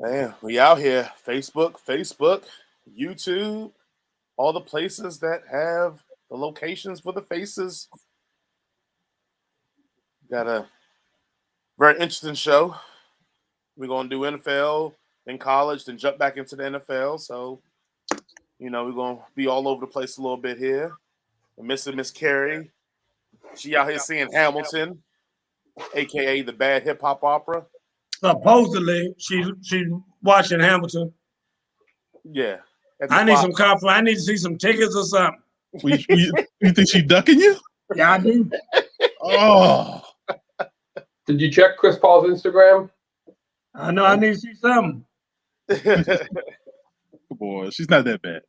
Man, we out here. Facebook, YouTube, all the places that have the locations for the faces. Got a very interesting show. We're gonna do NFL, then college, then jump back into the NFL. So, we're gonna be all over the place a little bit here. We're missing Miss Carrie. She out here seeing Hamilton, aka the bad hip hop opera. Supposedly, she's watching Hamilton. Yeah. I need some confidence. I need to see some tickets or something. You think she ducking you? Yeah, I do. Oh. Did you check Chris Paul's Instagram? I know I need to see something. Boy, she's not that bad.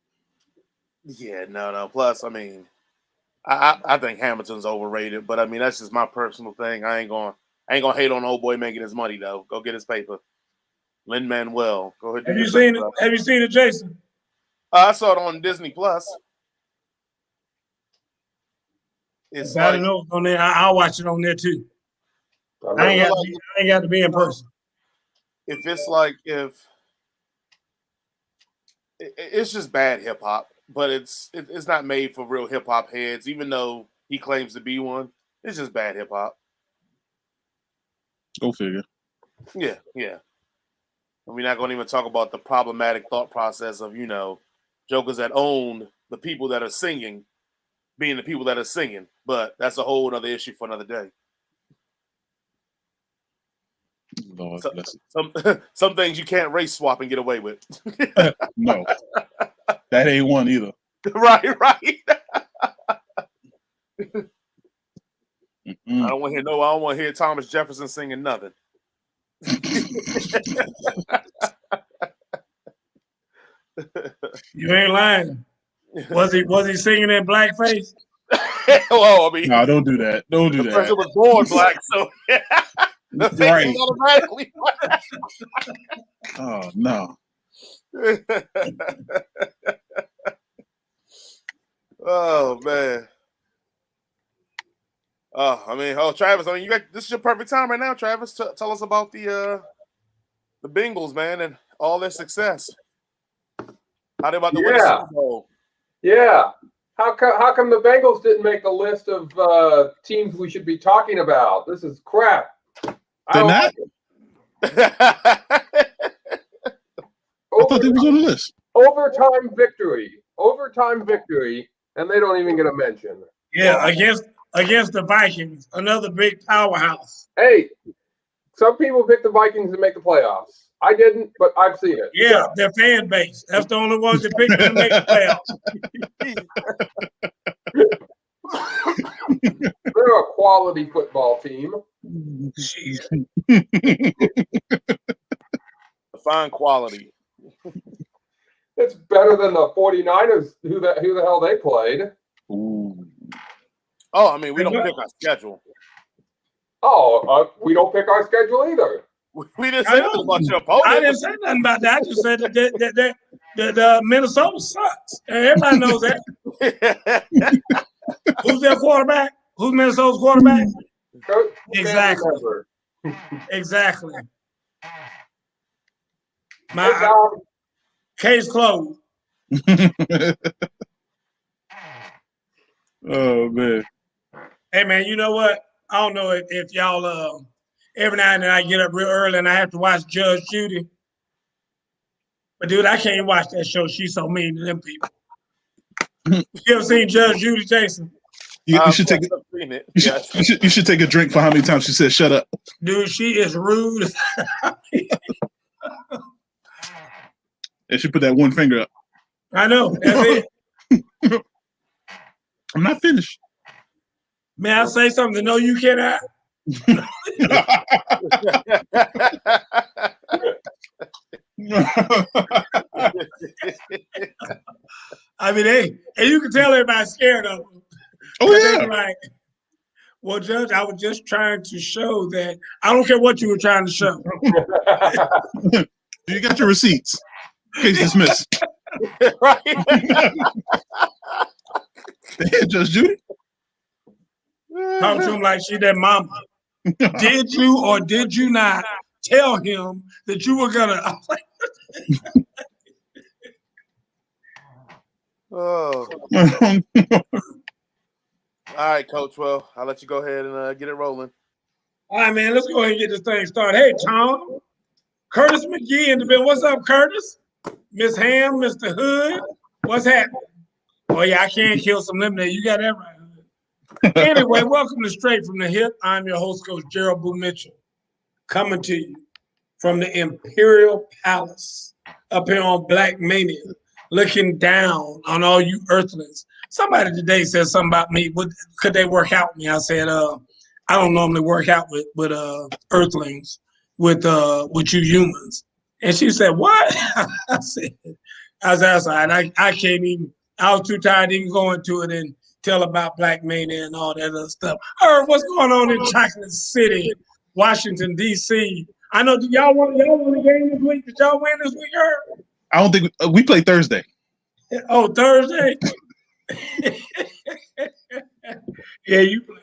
Yeah, no. Plus, I think Hamilton's overrated, but that's just my personal thing. I ain't gonna hate on old boy making his money though. Go get his paper. Lin-Manuel, go ahead. Have you seen it? Have you seen it, Jason? I saw it on Disney Plus. It's I don't know on there. I'll watch it on there too. I ain't got to be in person. If it's just bad hip hop, but it's not made for real hip hop heads, even though he claims to be one. It's just bad hip hop. Go figure. Yeah. And we're not going to even talk about the problematic thought process of, jokers that own the people that are singing being the people that are singing. But that's a whole other issue for another day. Lord, some things you can't race swap and get away with. No. That ain't one either. Right. I don't want to hear Thomas Jefferson singing nothing. You ain't lying. Was he singing in blackface? Well, no, don't do that. Don't do that. The person was born black, so the right. Automatically. Oh no. Oh man. Travis, this is your perfect time right now, Travis. Tell us about the Bengals, man, and all their success. How they about to win the Super Bowl? Yeah. How come the Bengals didn't make the list of teams we should be talking about? This is crap. They're not? I thought they was on the list. Overtime victory, and they don't even get a mention. Yeah, against the Vikings, another big powerhouse. Hey, some people pick the Vikings to make the playoffs. I didn't, but I've seen it. Yeah, their fan base. That's the only ones that pick them to make the playoffs. They're a quality football team. Fine quality. It's better than the 49ers, who the hell they played. Ooh. Oh, we don't pick our schedule. Oh, we don't pick our schedule either. We didn't say nothing about your opponent. I didn't say nothing about that. I just said that Minnesota sucks. And everybody knows that. Who's their quarterback? Who's Minnesota's quarterback? Exactly. My case closed. Oh man. Hey man, you know what? I don't know if y'all every now and then I get up real early and I have to watch Judge Judy. But dude, I can't watch that show. She's so mean to them people. You ever seen Judge Judy, Jason? You should take you should take a drink for how many times she said shut up. Dude, she is rude. And she put that one finger up. I know. That's it. I'm not finished. May I say something? No, you cannot. And you can tell everybody's scared of them. Oh yeah. Like, well, Judge, I was just trying to show that I don't care what you were trying to show. You got your receipts. Case dismissed. Right. Judge Judy. Talk to him like she that mama. Did you or did you not tell him that you were gonna. I was like, Oh. All right, Coach. Well, I'll let you go ahead and get it rolling. all right, man, let's go ahead and get this thing started. Hey, Tom, Curtis McGee in the bill. What's up, Curtis? Miss Ham, Mr. Hood, what's happening? Oh, yeah, I can't kill some lemonade. You got that right. Anyway, welcome to Straight from the Hip. I'm your host, Coach Gerald Boo Mitchell, coming to you from the Imperial Palace up here on Black Mania, looking down on all you earthlings. Somebody today said something about me. Could they work out with me? I said, I don't normally work out with earthlings, with you humans. And she said, what? I said, outside. I can't even, I was too tired to even go into it and tell about Black Mania and all that other stuff. What's going on in Chocolate City, Washington, D.C.? I know, y'all want the game this week? Did y'all win this week, Herb? I don't think we play Thursday. Oh, Thursday? Yeah, you played.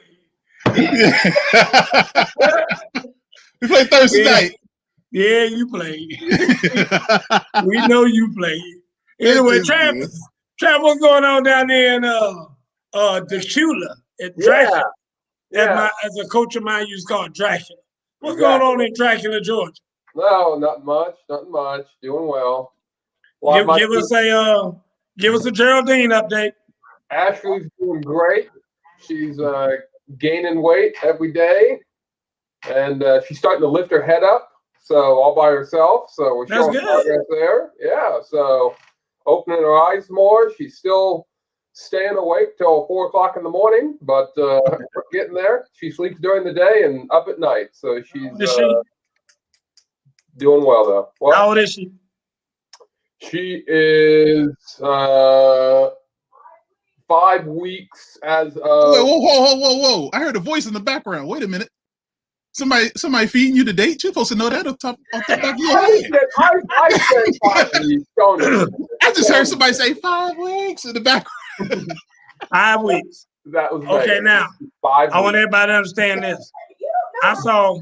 We play Thursday night. Yeah, you played. We know you played. Anyway, Travis, what's going on down there in Dracula at Dracula? As a coach of mine used to call it Dracula. What's going on in Dracula, Georgia? No, not much. Nothing much. Doing well. Give us a Geraldine update. Ashley's doing great. She's gaining weight every day, and she's starting to lift her head up. So all by herself. So we're showing progress there. Yeah. So opening her eyes more. She's still staying awake till 4 o'clock in the morning, but we're getting there. She sleeps during the day and up at night. So she's doing well though. Well, how old is she? She is 5 weeks as of. Whoa! I heard a voice in the background. Wait a minute. Somebody feeding you the date? You're supposed to know that off the top of your head. I said 5 weeks. I just heard somebody say 5 weeks in the background. 5 weeks. That was okay. Now, 5 weeks. I want everybody to understand this. I saw.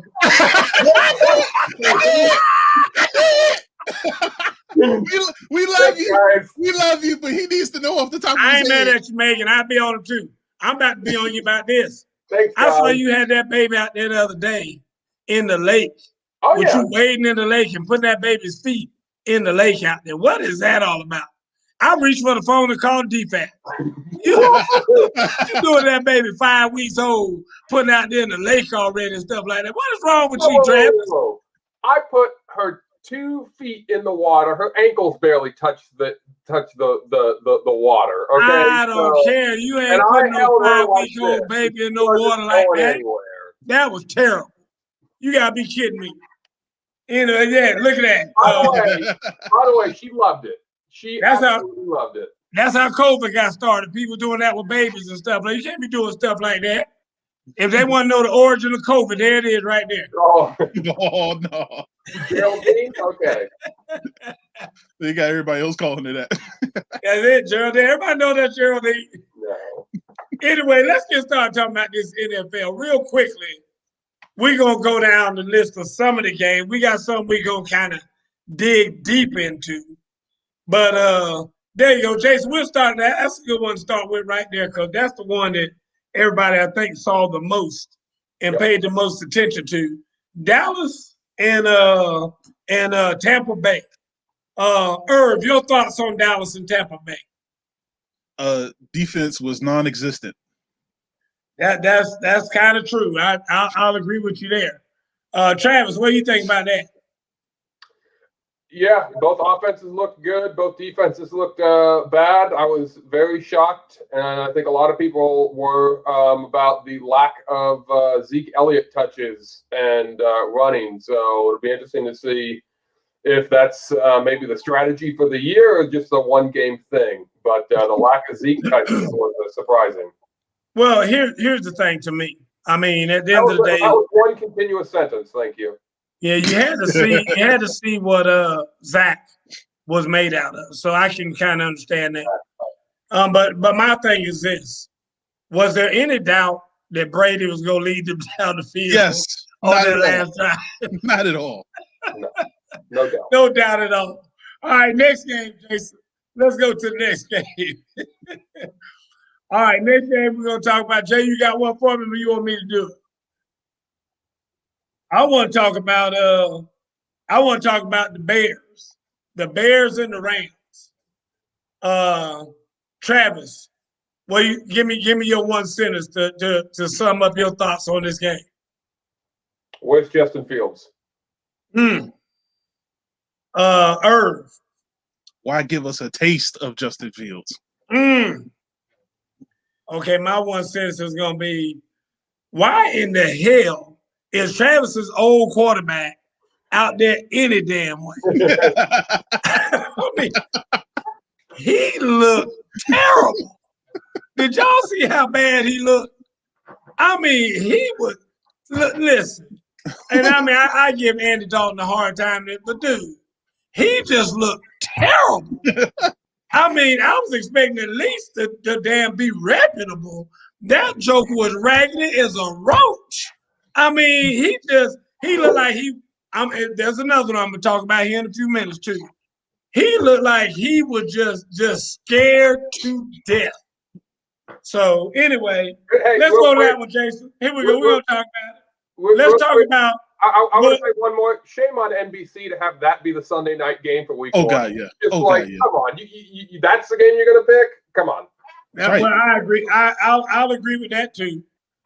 we love you. We love you, but he needs to know off the top of his head. I ain't mad at you, Megan. I'll be on him too. I'm about to be on you about this. Thanks, I saw you had that baby out there the other day in the lake. With you wading in the lake and putting that baby's feet in the lake out there. What is that all about? I reached for the phone and called DFAT. You doing that baby 5 weeks old, putting out there in the lake already and stuff like that. What is wrong with you, Travis? I put her 2 feet in the water. Her ankles barely touch the water. Okay, I don't care. You ain't putting no 5-week-old baby in no water like that. Anywhere. That was terrible. You gotta be kidding me. Anyway, yeah, look at that. By the way, she loved it. She absolutely loved it. That's how COVID got started. People doing that with babies and stuff. Like, you can't be doing stuff like that. If they want to know the origin of COVID, there it is right there. Oh, no. Geraldine? Okay. They got everybody else calling it that. That's it, Geraldine. Everybody know that Geraldine. No. Anyway, let's get started talking about this NFL real quickly. We're going to go down the list of some of the games. We got some we're going to kind of dig deep into. But there you go, Jason. We'll start that. That's a good one to start with right there because that's the one that everybody, I think, saw the most and paid the most attention to. Dallas and Tampa Bay. Irv, your thoughts on Dallas and Tampa Bay? Defense was non-existent. That's kind of true. I'll agree with you there. Travis, what do you think about that? Yeah, both offenses looked good. Both defenses looked bad. I was very shocked, and I think a lot of people were about the lack of Zeke Elliott touches and running. So it'll be interesting to see if that's maybe the strategy for the year or just a one-game thing. But the lack of Zeke touches was surprising. Well, here's the thing to me. I mean, at the end of the day, that was one continuous sentence. Thank you. Yeah, you had to see what Zach was made out of. So I can kind of understand that. But my thing is this: was there any doubt that Brady was going to lead them down the field? Yes, on that last drive? Not at all. No doubt. No doubt at all. All right, next game, Jason. Let's go to the next game. All right, next game we're going to talk about. Jay, you got one for me, or you want me to do it? I want to talk about the Bears. The Bears and the Rams. Travis, well, give me your one sentence to sum up your thoughts on this game. Where's Justin Fields? Irv. Why give us a taste of Justin Fields? Okay, my one sentence is gonna be, why in the hell is Travis's old quarterback out there any damn way? I mean, he looked terrible. Did y'all see how bad he looked? I mean, he was. Listen, and I mean, I give Andy Dalton a hard time, but dude, he just looked terrible. I mean, I was expecting at least to damn be reputable. That joker was raggedy as a roach. I mean, he looked like there's another one I'm gonna talk about here in a few minutes too. He looked like he was just scared to death. So anyway, let's go to that one, Jason. Here we go. We're gonna talk about it. Let's talk about. I want to say one more. Shame on NBC to have that be the Sunday night game for week one. God, yeah. Come on. You that's the game you're going to pick? Come on. That's right. Well, I agree. I'll agree with that too.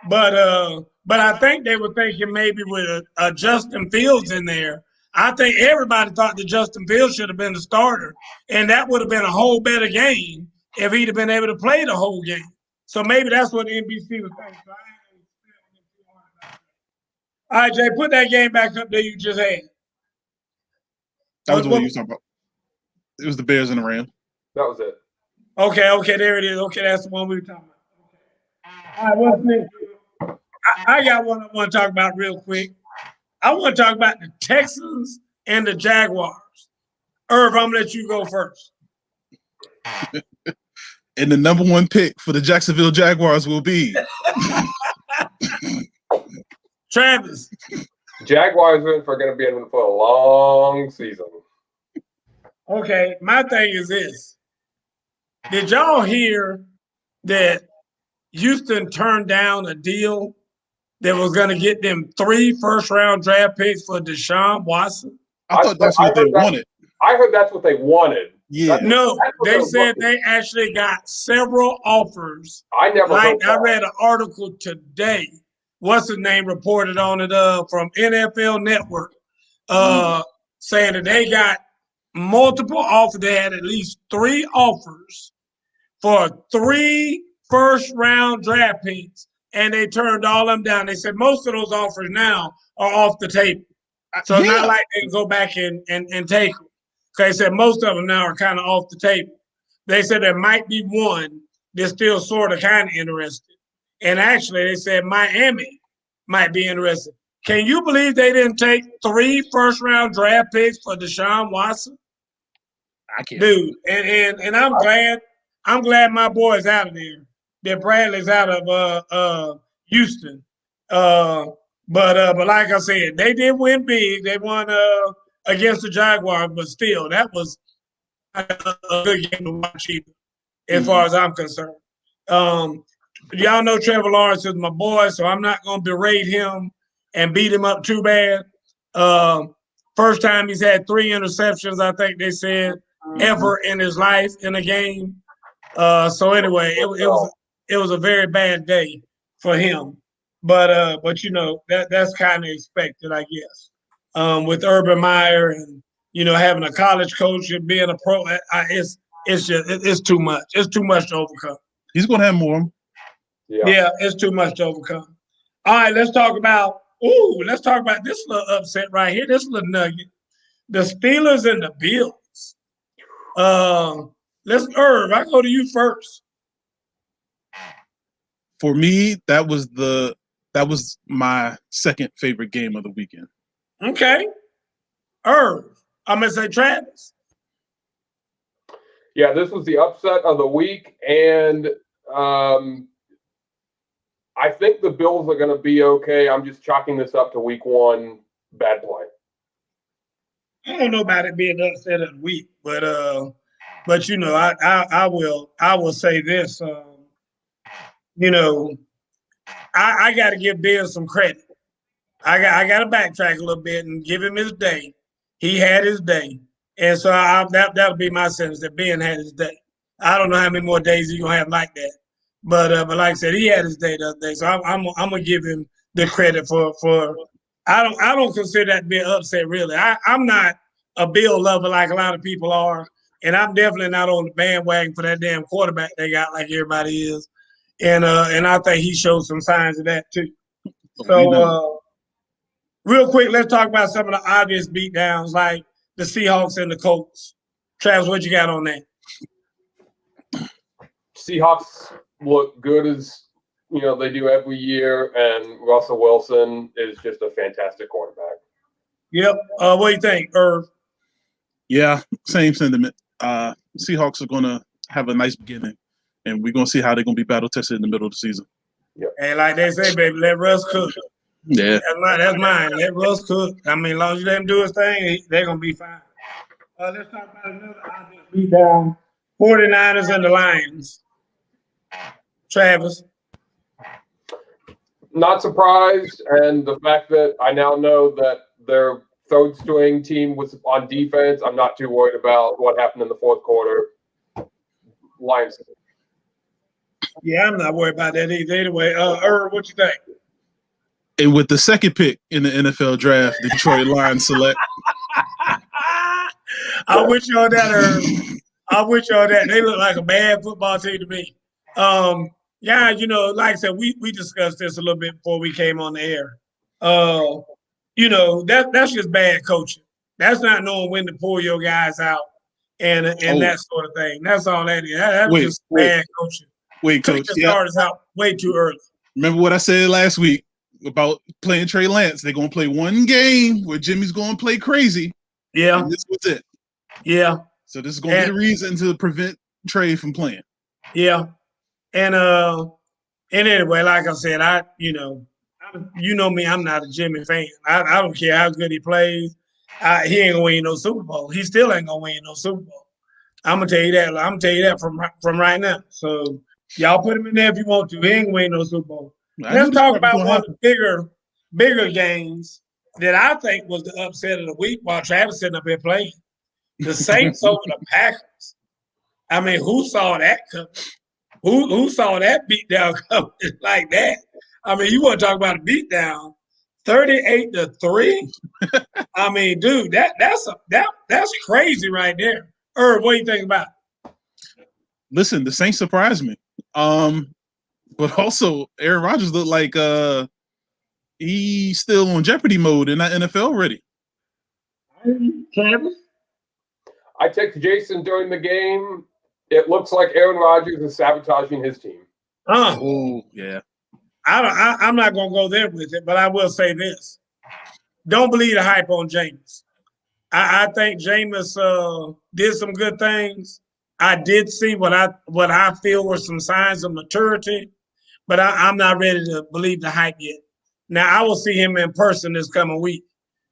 But I think they were thinking maybe with a Justin Fields in there. I think everybody thought that Justin Fields should have been the starter, and that would have been a whole better game if he'd have been able to play the whole game. So maybe that's what NBC was thinking. All right, Jay, put that game back up there you just had. That was the one you were talking about. It was the Bears and the Rams. That was it. Okay, there it is. Okay, that's the one we were talking about. All right, what's next? I got one I want to talk about real quick. I want to talk about the Texans and the Jaguars. Irv, I'm going to let you go first. And the number one pick for the Jacksonville Jaguars will be Travis. Jaguars are going to be in for a long season. Okay, my thing is this. Did y'all hear that Houston turned down a deal that was going to get them 3 first-round draft picks for Deshaun Watson? I thought that's what they wanted. I heard that's what they wanted. Yeah. No, they said they actually got several offers. I never heard that. I read an article today. What's his name reported on it from NFL Network, saying that they got multiple offers. They had at least 3 offers for 3 first-round draft picks, and they turned all of them down. They said most of those offers now are off the table. So it's not like they can go back and take them. They said most of them now are kind of off the table. They said there might be one that's still sort of kind of interested. And actually, they said Miami might be interested. Can you believe they didn't take 3 first-round draft picks for Deshaun Watson? I can't. Dude, and I'm glad my boy's out of there. That Bradley's out of Houston. But like I said, they did win big. They won against the Jaguars, but still, that was a good game to watch either, as far as I'm concerned. Y'all know Trevor Lawrence is my boy, so I'm not going to berate him and beat him up too bad. First time he's had 3 interceptions, I think they said, ever in his life in a game. So anyway, it was a very bad day for him. But you know, that's kind of expected, I guess. With Meyer and having a college coach and being a pro, it's too much. It's too much to overcome. He's going to have more. Yeah, it's too much to overcome. All right, let's talk about this little upset right here. This little nugget. The Steelers and the Bills. Irv, I go to you first. For me, that was my second favorite game of the weekend. Okay. Irv, I'm going to say Travis. Yeah, this was the upset of the week, and I think the Bills are going to be okay. I'm just chalking this up to week 1 bad play. don't know about it being the upset of the week, but you know, I will say this. You know, I got to give Bill some credit. I got to backtrack a little bit and give him his day. He had his day, and so that'll be my sentence that Ben had his day. I don't know how many more days he's gonna have like that, but like I said, he had his day the other day. So I'm gonna give him the credit for. I don't consider that to be an upset really. I'm not a Bill lover like a lot of people are, and I'm definitely not on the bandwagon for that damn quarterback they got like everybody is, and I think he showed some signs of that too. So. Real quick, let's talk about some of the obvious beatdowns like the Seahawks and the Colts. Travis, what you got on that? Seahawks look good as they do every year, and Russell Wilson is just a fantastic quarterback. Yep. What do you think, Irv? Yeah, same sentiment. Seahawks are going to have a nice beginning, and we're going to see how they're going to be battle tested in the middle of the season. Yep. And like they say, baby, let Russ cook. Yeah. That's mine. Let Russ cook. I mean, as long as you let him do his thing, they're going to be fine. Let's talk about another obvious beatdown. 49ers and the Lions. Travis. Not surprised, and the fact that I now know that their third string team was on defense, I'm not too worried about what happened in the fourth quarter. Lions. Yeah, I'm not worried about that either. Anyway, Irv, what you think? And with the second pick in the NFL draft, the Detroit Lions select. I'm with you on that, Irv. I'm with you on that. They look like a bad football team to me. Yeah, like I said, we discussed this a little bit before we came on the air. That's just bad coaching. That's not knowing when to pull your guys out and that sort of thing. That's all that is. That's just bad coaching. Wait, Coach. Took the starters out way too early. Remember what I said last week about playing Trey Lance? They're going to play one game where Jimmy's going to play crazy. Yeah. And this was it. Yeah. So this is going to be the reason to prevent Trey from playing. Yeah. And anyway, like I said, me, I'm not a Jimmy fan. I don't care how good he plays. He ain't gonna win no Super Bowl. He still ain't gonna win no Super Bowl. I'm gonna tell you that. I'm gonna tell you that from right now. So y'all put him in there if you want to. He ain't gonna win no Super Bowl. Let's talk about one of the bigger games that I think was the upset of the week while Travis sitting up here playing. The Saints over the Packers. I mean, who saw that coming? Who saw that beatdown coming like that? I mean, you want to talk about a beatdown? 38-3. I mean, dude, that's crazy right there. Irv, what do you think about it? Listen, the Saints surprised me. But also Aaron Rodgers looked like he's still on Jeopardy mode and not NFL ready. Travis? I texted Jason during the game. It looks like Aaron Rodgers is sabotaging his team. Oh, yeah. I'm not going to go there with it, but I will say this. Don't believe the hype on Jameis. I think Jameis did some good things. I did see what I feel were some signs of maturity, but I'm not ready to believe the hype yet. Now, I will see him in person this coming week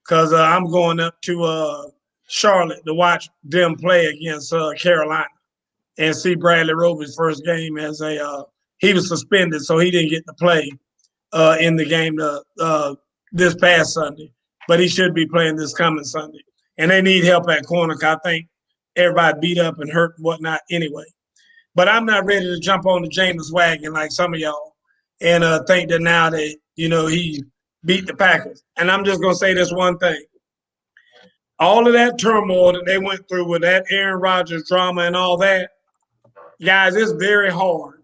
because I'm going up to Charlotte to watch them play against Carolina and see Bradley Roby's first game as he was suspended, so he didn't get to play in the game this past Sunday, but he should be playing this coming Sunday. And they need help at corner because I think everybody beat up and hurt and whatnot anyway. But I'm not ready to jump on the Jameis wagon like some of y'all and think that now that, he beat the Packers. And I'm just going to say this one thing. All of that turmoil that they went through with that Aaron Rodgers drama and all that, guys, it's very hard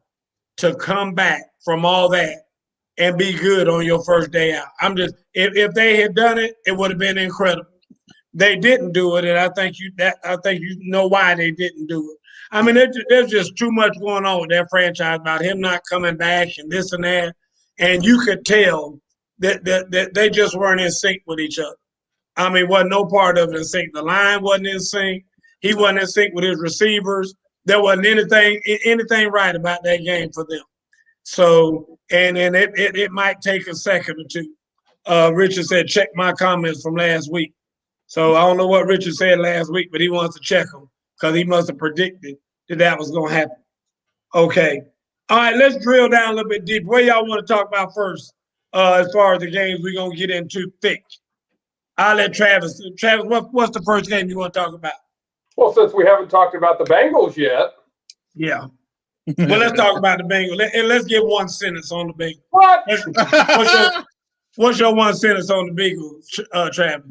to come back from all that and be good on your first day out. If they had done it, it would have been incredible. They didn't do it, and I think you know why they didn't do it. I mean, there's just too much going on with that franchise about him not coming back and this and that, and you could tell that they just weren't in sync with each other. I mean, wasn't no part of it in sync. The line wasn't in sync. He wasn't in sync with his receivers. There wasn't anything right about that game for them. So, and it might take a second or two. Richard said, check my comments from last week. So I don't know what Richard said last week, but he wants to check them because he must have predicted that was going to happen. Okay. All right, let's drill down a little bit deeper. What y'all want to talk about first as far as the games we're going to get into thick? I'll let Travis. Travis, what's the first game you want to talk about? Well, since we haven't talked about the Bengals yet. Yeah. Well, let's talk about the Bengals. Let's get one sentence on the Bengals. What? What's your one sentence on the Bengals, Travis?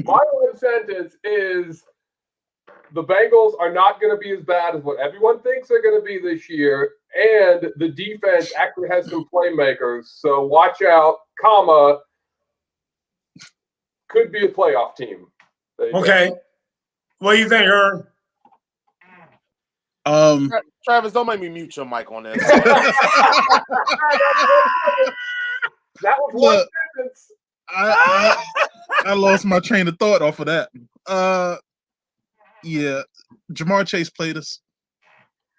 My one sentence is the Bengals are not going to be as bad as what everyone thinks they're going to be this year, and the defense actually has some playmakers. So watch out, comma, could be a playoff team. Okay. What do you think, Herb? Travis, don't make me mute your mic on this. That was one sentence. I lost my train of thought off of that. Yeah, Jamar Chase played us,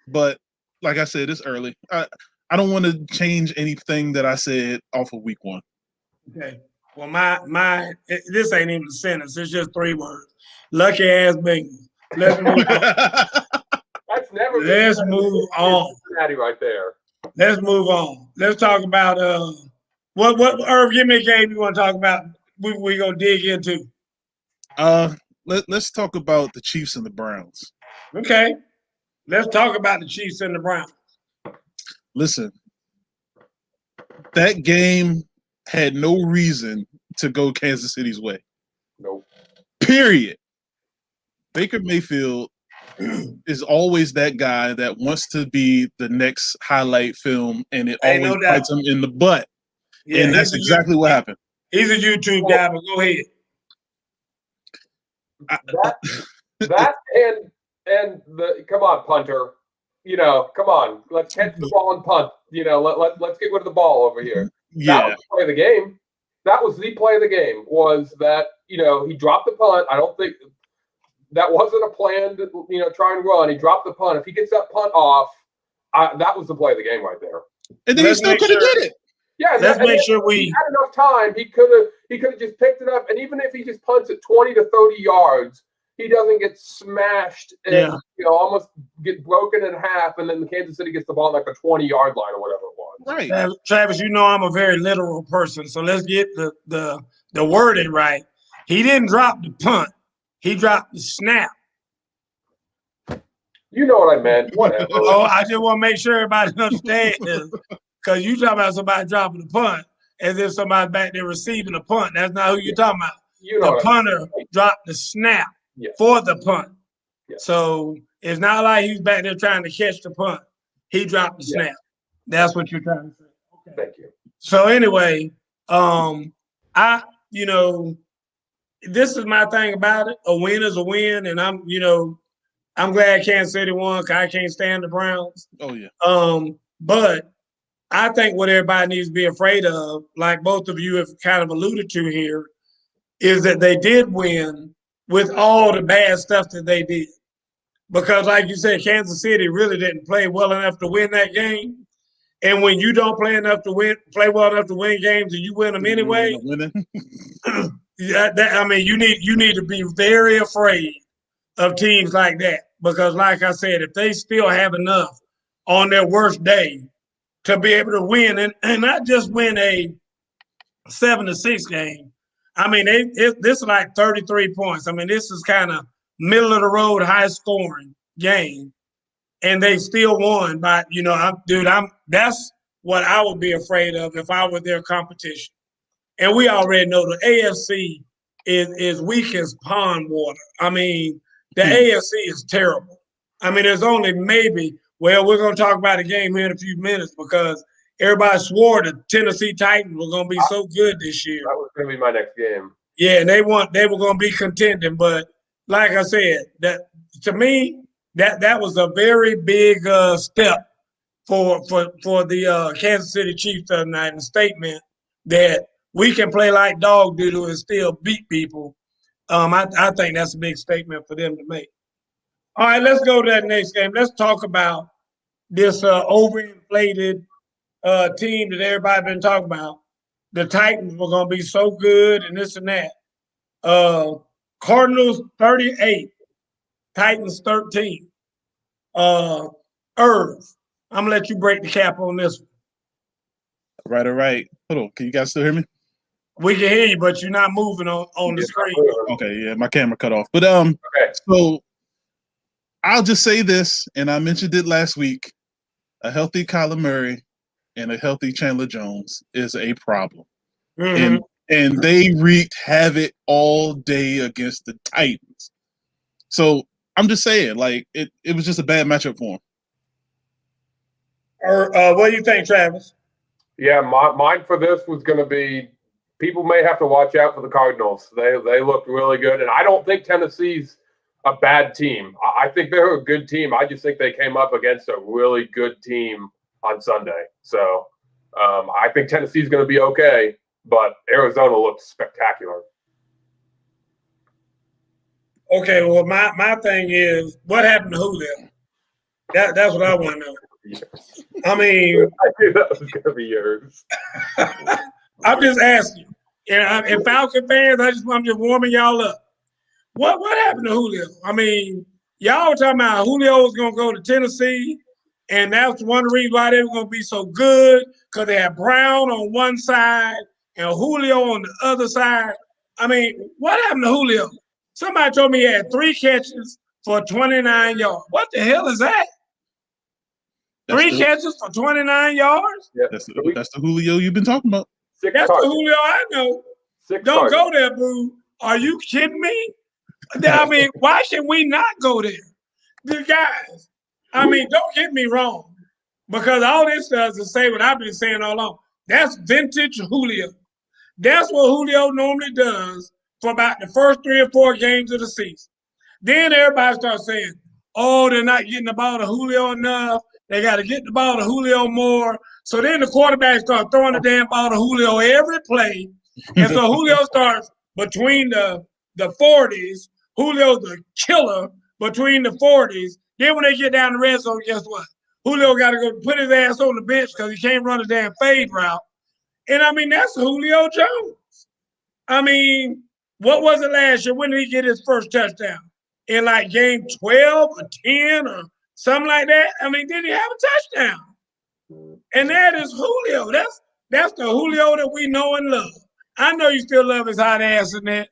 but like I said, it's early. I don't want to change anything that I said off of week one. Okay. Well, this ain't even a sentence. It's just 3 words. Lucky ass Bengals. Let's move on. That's never. Let's move on. Cincinnati right there. Let's move on. Let's talk about what Irv, give me a game you want to talk about. We're gonna dig into. Let's talk about the Chiefs and the Browns. Okay. Let's talk about the Chiefs and the Browns. Listen, that game had no reason to go Kansas City's way. Nope. Period. Baker Mayfield is always that guy that wants to be the next highlight film, and it always bites him in the butt. Yeah, and that's exactly what happened. He's a YouTube guy, but go ahead. That and the come on, punter. Come on, let's catch the ball and punt. Let's get rid of the ball over here. Yeah. That was the play of the game. That was the play of the game. Was that he dropped the punt? I don't think that wasn't a plan to try and run. He dropped the punt. If he gets that punt off, that was the play of the game right there. And then he still could have did it. Yeah, let's make sure he had enough time. He could have just picked it up, and even if he just punts it 20 to 30 yards, he doesn't get smashed and almost get broken in half, and then Kansas City gets the ball like the 20-yard line or whatever it was. Right, Travis. I'm a very literal person, so let's get the wording right. He didn't drop the punt; he dropped the snap. You know what I meant. Whatever. Oh, I just want to make sure everybody understands. Because you talking about somebody dropping the punt as if somebody back there receiving the punt. That's not who you're talking about. The punter dropped the snap for the punt. Yeah. So it's not like he's back there trying to catch the punt. He dropped the snap. That's what you're trying to say. Okay. Thank you. So anyway, this is my thing about it. A win is a win, and I'm glad Kansas City won because I can't stand the Browns. Oh yeah. But I think what everybody needs to be afraid of, like both of you have kind of alluded to here, is that they did win with all the bad stuff that they did. Because like you said, Kansas City really didn't play well enough to win that game. And when you don't play well enough to win games and you win them anyway, you need to be very afraid of teams like that. Because like I said, if they still have enough on their worst day to be able to win and not just win a 7-6 game. I mean, this is like 33 points. I mean, this is kind of middle of the road, high scoring game, and they still won by that's what I would be afraid of if I were their competition. And we already know the AFC is weak as pond water. I mean, the AFC is terrible. I mean, there's only maybe. Well, we're going to talk about the game here in a few minutes because everybody swore the Tennessee Titans were going to be so good this year. That was going to be my next game. Yeah, and they were going to be contending. But like I said, that to me, that was a very big step for the Kansas City Chiefs the other night, and a statement that we can play like dog doodle and still beat people. I think that's a big statement for them to make. All right, let's go to that next game. Let's talk about this overinflated team that everybody been talking about. The Titans were going to be so good and this and that. Cardinals 38, Titans 13. Irv, I'm gonna let you break the cap on this one. All right. Hold on. Can you guys still hear me? We can hear you, but you're not moving on the screen. Okay, yeah, my camera cut off. But so I'll just say this, and I mentioned it last week. A healthy Kyler Murray and a healthy Chandler Jones is a problem. Mm-hmm. And they wreaked havoc all day against the Titans. So I'm just saying, like, it was just a bad matchup for them. What do you think, Travis? Yeah, mine for this was going to be people may have to watch out for the Cardinals. They looked really good, and I don't think Tennessee's a bad team. I think they're a good team. I just think they came up against a really good team on Sunday. So I think Tennessee's going to be okay, but Arizona looked spectacular. Okay, well, my thing is, what happened to Julio? That's what I want to know. I mean, I knew that was going to be yours. I'm just asking. And Falcon fans, I'm just warming y'all up. What happened to Julio? I mean, y'all were talking about Julio was going to go to Tennessee, and that's one reason why they were going to be so good, because they had Brown on one side and Julio on the other side. I mean, what happened to Julio? Somebody told me he had 3 catches for 29 yards. What the hell is that? Three catches for 29 yards? Yeah. That's the Julio you've been talking about. That's the Julio I know. Don't go there, boo. Are you kidding me? I mean, why should we not go there? The guys, I mean, don't get me wrong, because all this does is say what I've been saying all along. That's vintage Julio. That's what Julio normally does for about the first 3 or 4 games of the season. Then everybody starts saying, oh, they're not getting the ball to Julio enough. They got to get the ball to Julio more. So then the quarterback starts throwing the damn ball to Julio every play. And so Julio starts between the 40s. Julio's the killer between the 40s. Then when they get down the red zone, guess what? Julio got to go put his ass on the bench because he can't run a damn fade route. And, I mean, that's Julio Jones. I mean, what was it last year? When did he get his first touchdown? In like game 12 or 10 or something like that? I mean, did he have a touchdown? And that is Julio. That's the Julio that we know and love. I know you still love his hot ass in that.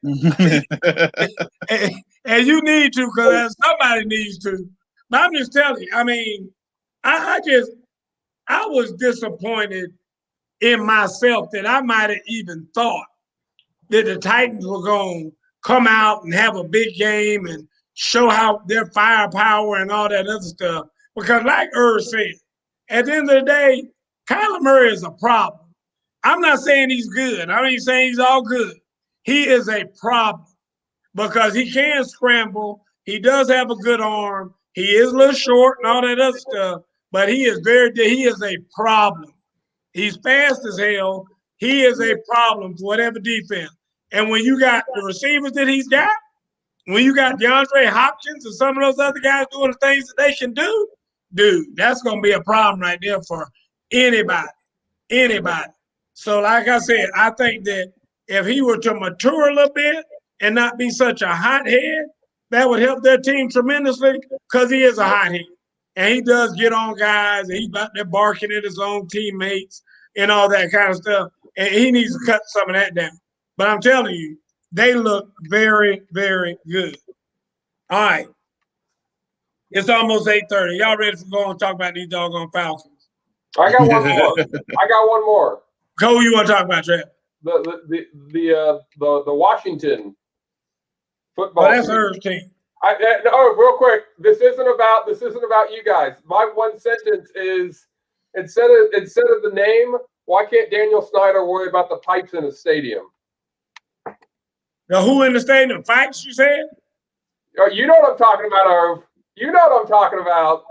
and you need to, because somebody needs to. But I'm just telling you, I mean, I was disappointed in myself that I might have even thought that the Titans were going to come out and have a big game and show how their firepower and all that other stuff. Because like Irv said, at the end of the day, Kyler Murray is a problem. I'm not saying he's good. I ain't saying he's all good. He is a problem because he can scramble. He does have a good arm. He is a little short and all that other stuff, but he is a problem. He's fast as hell. He is a problem for whatever defense. And when you got the receivers that he's got, when you got DeAndre Hopkins and some of those other guys doing the things that they can do, dude, that's going to be a problem right there for anybody. So like I said, I think that if he were to mature a little bit and not be such a hothead, that would help their team tremendously because he is a hothead. And he does get on guys, and he's out there barking at his own teammates and all that kind of stuff. And he needs to cut some of that down. But I'm telling you, they look very, very good. All right. It's almost 8:30. Y'all ready to go and talk about these doggone Falcons? I got one more. Who you want to talk about, Trev? The Washington football. Oh, that's Irv's team. Real quick. This isn't about you guys. My one sentence is instead of the name, why can't Daniel Snyder worry about the pipes in the stadium? The who in the stadium? Fights, you said? You know what I'm talking about, Irv. You know what I'm talking about.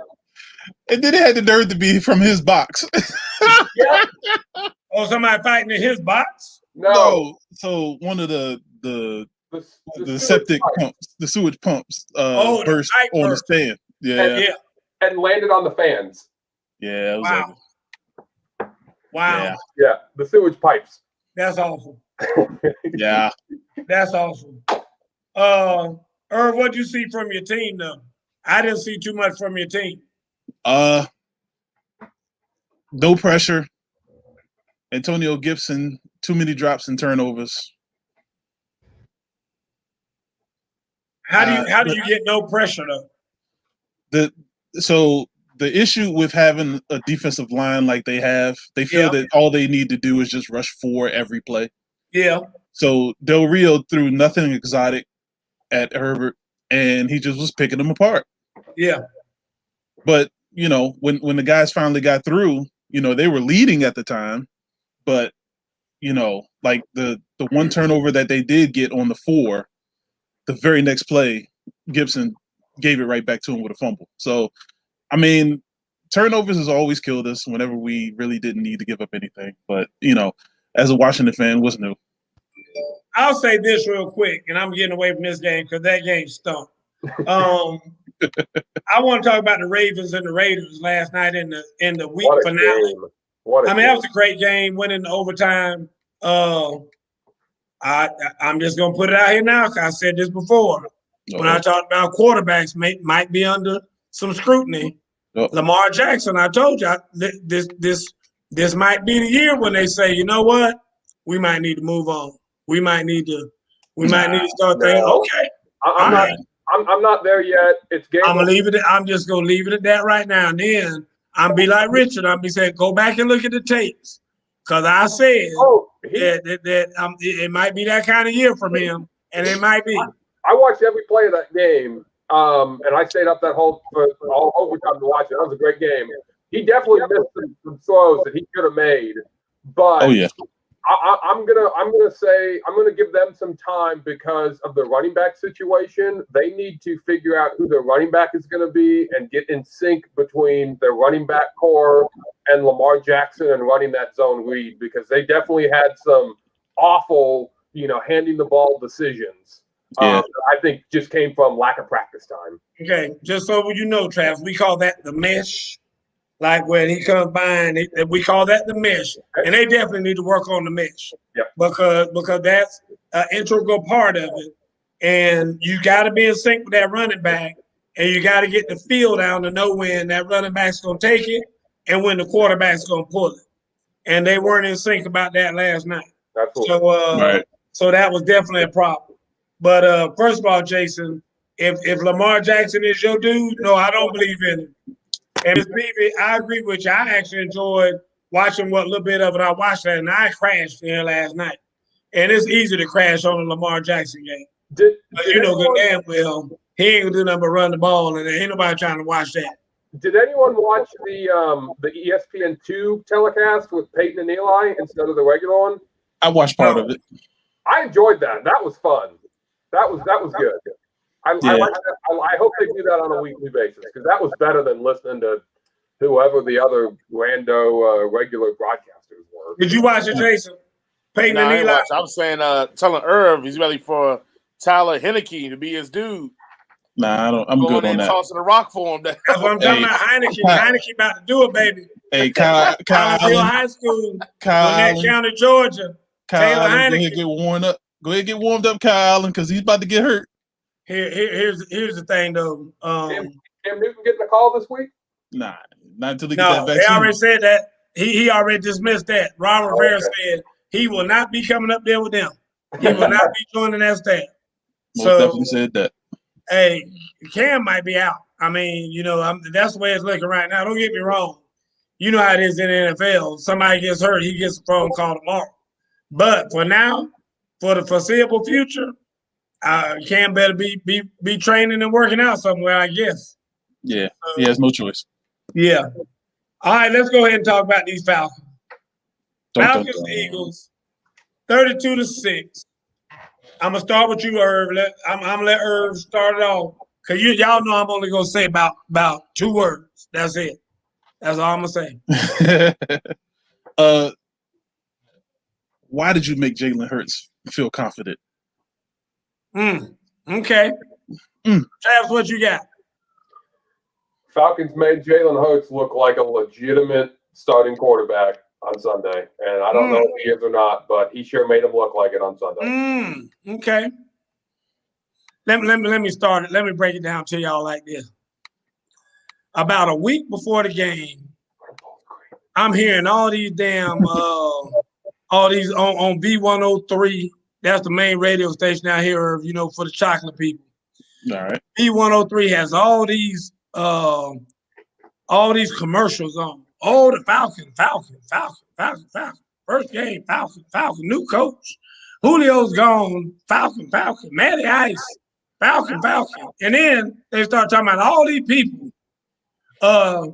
And then it had the nerve to be from his box. Yeah. Oh, somebody fighting in his box? No. So one of the septic pumps, the sewage pumps, burst on the stand. Yeah. And landed on the fans. Yeah. It was ugly. Wow. Yeah. The sewage pipes. That's awful. Yeah. That's awesome. Irv, what do you see from your team, though? I didn't see too much from your team. No pressure. Antonio Gibson, too many drops and turnovers. How do you get no pressure though? The issue with having a defensive line like they have, they feel that all they need to do is just rush 4 every play. Yeah. So Del Rio threw nothing exotic at Herbert, and he just was picking them apart. Yeah. But when the guys finally got through, they were leading at the time, but like the one turnover that they did get on the 4, the very next play, Gibson gave it right back to him with a fumble. So, I mean, turnovers has always killed us whenever we really didn't need to give up anything. But, as a Washington fan, what's new? I'll say this real quick, and I'm getting away from this game because that game stunk. I want to talk about the Ravens and the Raiders last night in the week finale. That was a great game, winning the overtime. I'm just gonna put it out here now because I said this before. When I talked about quarterbacks might be under some scrutiny. Lamar Jackson, I told you this might be the year when they say, you know what, we might need to move on. We might need to start thinking, okay. I'm not there yet. It's game. I'm just gonna leave it at that right now. And then I'm be like Richard. I'm be saying, go back and look at the tapes. Because I said it might be that kind of year from him, and it might be. I watched every play of that game, and I stayed up that whole overtime to watch it. That was a great game. He definitely missed some throws that he could have made, but I'm gonna give them some time because of the running back situation. They need to figure out who their running back is going to be and get in sync between their running back core and Lamar Jackson and running that zone read, because they definitely had some awful, handing the ball decisions. I think just came from lack of practice time. Okay, just so you know, Travis, we call that the mesh. Like when he comes by, and we call that the mesh, and they definitely need to work on the mesh because that's an integral part of it. And you got to be in sync with that running back, and you got to get the feel down to know when that running back's going to take it and when the quarterback's going to pull it. And they weren't in sync about that last night. Absolutely. So that was definitely a problem. But first of all, Jason, if Lamar Jackson is your dude, no, I don't believe in him. And Ms. Beebe, I agree with you. I actually enjoyed watching what little bit of it I watched that, and I crashed there last night. And it's easy to crash on a Lamar Jackson game. Good damn well, he ain't gonna do nothing but run the ball, and there ain't nobody trying to watch that. Did anyone watch the ESPN2 telecast with Peyton and Eli instead of the regular one? I watched part of it. I enjoyed that. That was fun. That was good. I like that. I hope they do that on a weekly basis because that was better than listening to whoever the other rando regular broadcasters were. Did you watch it, Jason? Peyton and Eli. I was saying, telling Irv he's ready for Tyler Heineke to be his dude. Nah, I'm good on that. Tossing a rock for him. That's what I'm talking about. Heineke. Heineke about to do it, baby. Hey, Kyle High School, Gwinnett County, Georgia. Taylor Heineke. Go ahead and get warmed up. Go ahead and get warmed up, Kyle, because he's about to get hurt. Here's the thing, though. Cam Newton getting a call this week? Nah, not until he get that vaccine. They already said that. He already dismissed that. Ron Rivera said he will not be coming up there with them. He will not be joining that staff. Most definitely said that. Hey, Cam might be out. I mean, that's the way it's looking right now. Don't get me wrong. You know how it is in the NFL. Somebody gets hurt, he gets a phone call tomorrow. But for now, for the foreseeable future, Cam better be training and working out somewhere, I guess. Yeah, he has no choice. Yeah. All right, let's go ahead and talk about these Falcons. Falcons, Eagles, 32-6. I'm gonna start with you, Irv. I'm gonna let Irv start it off because y'all know I'm only gonna say about 2 words. That's it. That's all I'm gonna say. Why did you make Jalen Hurts feel confident? Okay. Travis, what you got? Falcons made Jalen Hurts look like a legitimate starting quarterback on Sunday. And I don't know if he is or not, but he sure made him look like it on Sunday. Okay. let me start it. Let me break it down to y'all like this. About a week before the game, I'm hearing all these damn all these on B103. That's the main radio station out here, for the chocolate people. All right. B103 has all these commercials on. Oh, the Falcon. First game, Falcon. New coach. Julio's gone. Falcon. Matty Ice. Falcon. And then they start talking about all these people.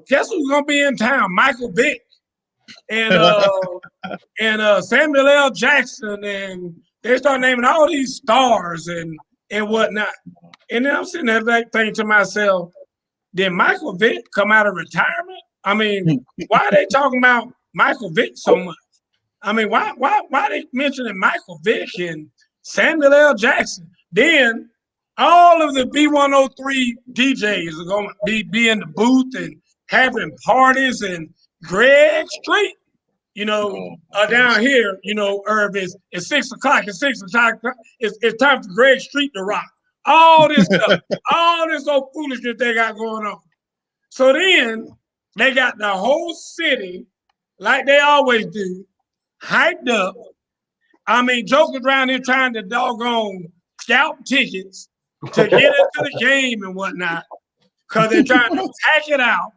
Guess who's gonna be in town? Michael Vick and Samuel L. Jackson, and they start naming all these stars and whatnot. And then I'm sitting there thinking to myself, did Michael Vick come out of retirement? I mean, why are they talking about Michael Vick so much? I mean, why are they mentioning Michael Vick and Samuel L. Jackson? Then all of the B103 DJs are going to be in the booth and having parties, and Greg Street, down here, Irv, it's 6 o'clock. It's 6 o'clock. It's time for Greg Street to rock. All this stuff, all this old foolishness they got going on. So then they got the whole city, like they always do, hyped up. I mean, jokers around here trying to doggone scalp tickets to get into the game and whatnot, because they're trying to pack it out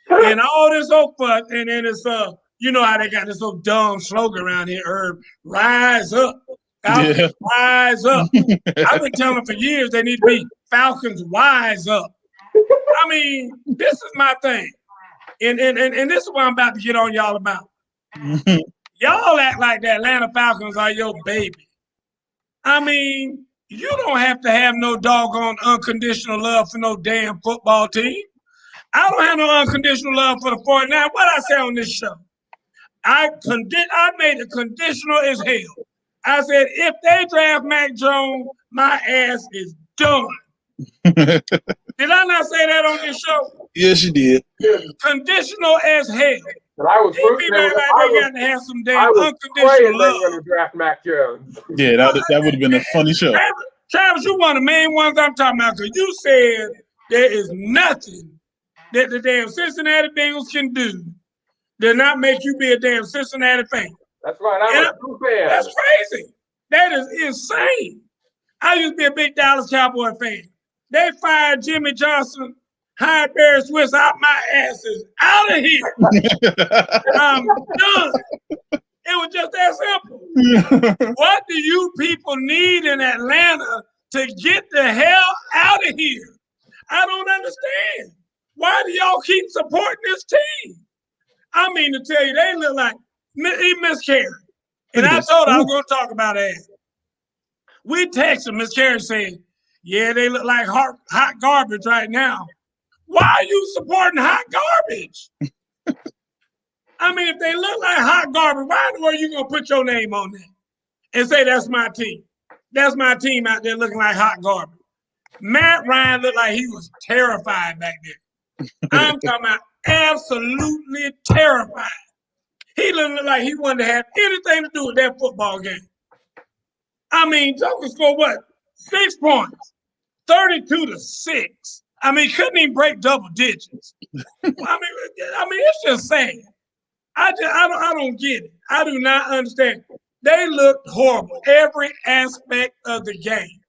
and all this old fuss. And then it's you know how they got this old dumb slogan around here, Herb, rise up. Falcons, rise up. I've been telling them for years they need to be Falcons wise up. I mean, this is my thing. And this is what I'm about to get on y'all about. Y'all act like the Atlanta Falcons are your baby. I mean, you don't have to have no doggone unconditional love for no damn football team. I don't have no unconditional love for the 49ers. What I say on this show? I made it conditional as hell. I said, if they draft Mac Jones, my ass is done. Did I not say that on this show? Yes, you did. Conditional as hell. And I was These people act like they got to have some damn unconditional love. They were going to draft Mac Jones. Yeah, that would have been a funny show. Travis, you're one of the main ones I'm talking about, because you said there is nothing that the damn Cincinnati Bengals can do that not make you be a damn Cincinnati fan. That's right. I'm a true fan. That's crazy. That is insane. I used to be a big Dallas Cowboy fan. They fired Jimmy Johnson, hired Barry Swiss out. My ass is out of here. I'm done. It was just that simple. What do you people need in Atlanta to get the hell out of here? I don't understand. Why do y'all keep supporting this team? I mean to tell you, they look like he miscarried. And I told her I was going to talk about that. We texted Miss Carey saying, yeah, they look like hot garbage right now. Why are you supporting hot garbage? I mean, if they look like hot garbage, why in the world are you going to put your name on that and say that's my team? That's my team out there looking like hot garbage. Matt Ryan looked like he was terrified back there. I'm talking about absolutely terrified. He looked like he wanted to have anything to do with that football game. I mean, Joker scored what? 6 points, 32-6. I mean, couldn't even break double digits. I mean, it's just sad. I don't get it. I do not understand. They looked horrible every aspect of the game.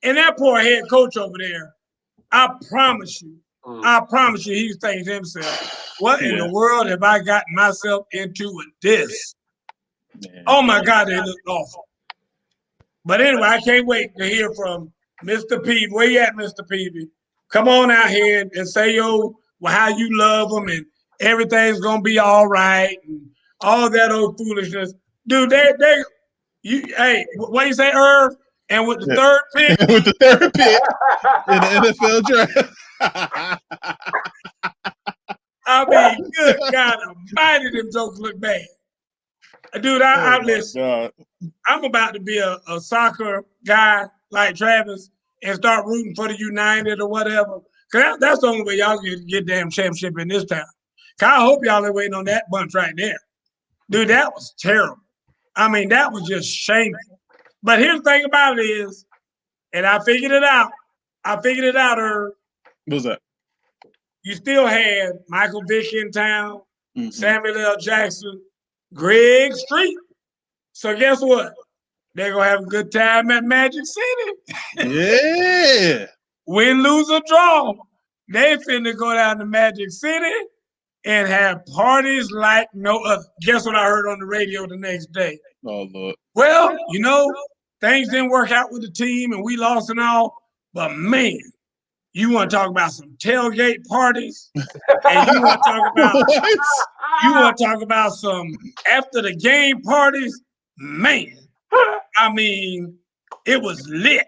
And that poor head coach over there, I promise you, he's thinking to himself, what in the world have I gotten myself into with this? Man. Oh, my God, they look awful. But anyway, I can't wait to hear from Mr. Peavy. Where you at, Mr. Peavy? Come on out here and say, how you love them and everything's going to be all right and all that old foolishness. Dude, hey, what you say, Irv? And with the third pick? With the third pick in the NFL draft. I mean, good God almighty, them jokes look bad. Dude, listen. I'm about to be a soccer guy like Travis and start rooting for the United or whatever. Because that's the only way y'all can get damn championship in this town. I hope y'all are waiting on that bunch right there. Dude, that was terrible. I mean, that was just shameful. But here's the thing about it is, and I figured it out. Herb. What was that? You still had Michael Vick in town, Mm-hmm. Samuel L. Jackson, Greg Street. So guess what? They're going to have a good time at Magic City. Yeah. Win, lose, or draw. They finna go down to Magic City and have parties like no other. Guess what I heard on the radio the next day? Oh, Lord. Well, things didn't work out with the team and we lost and all, but man, you want to talk about some tailgate parties, and you want to talk about some after the game parties, man. I mean, it was lit.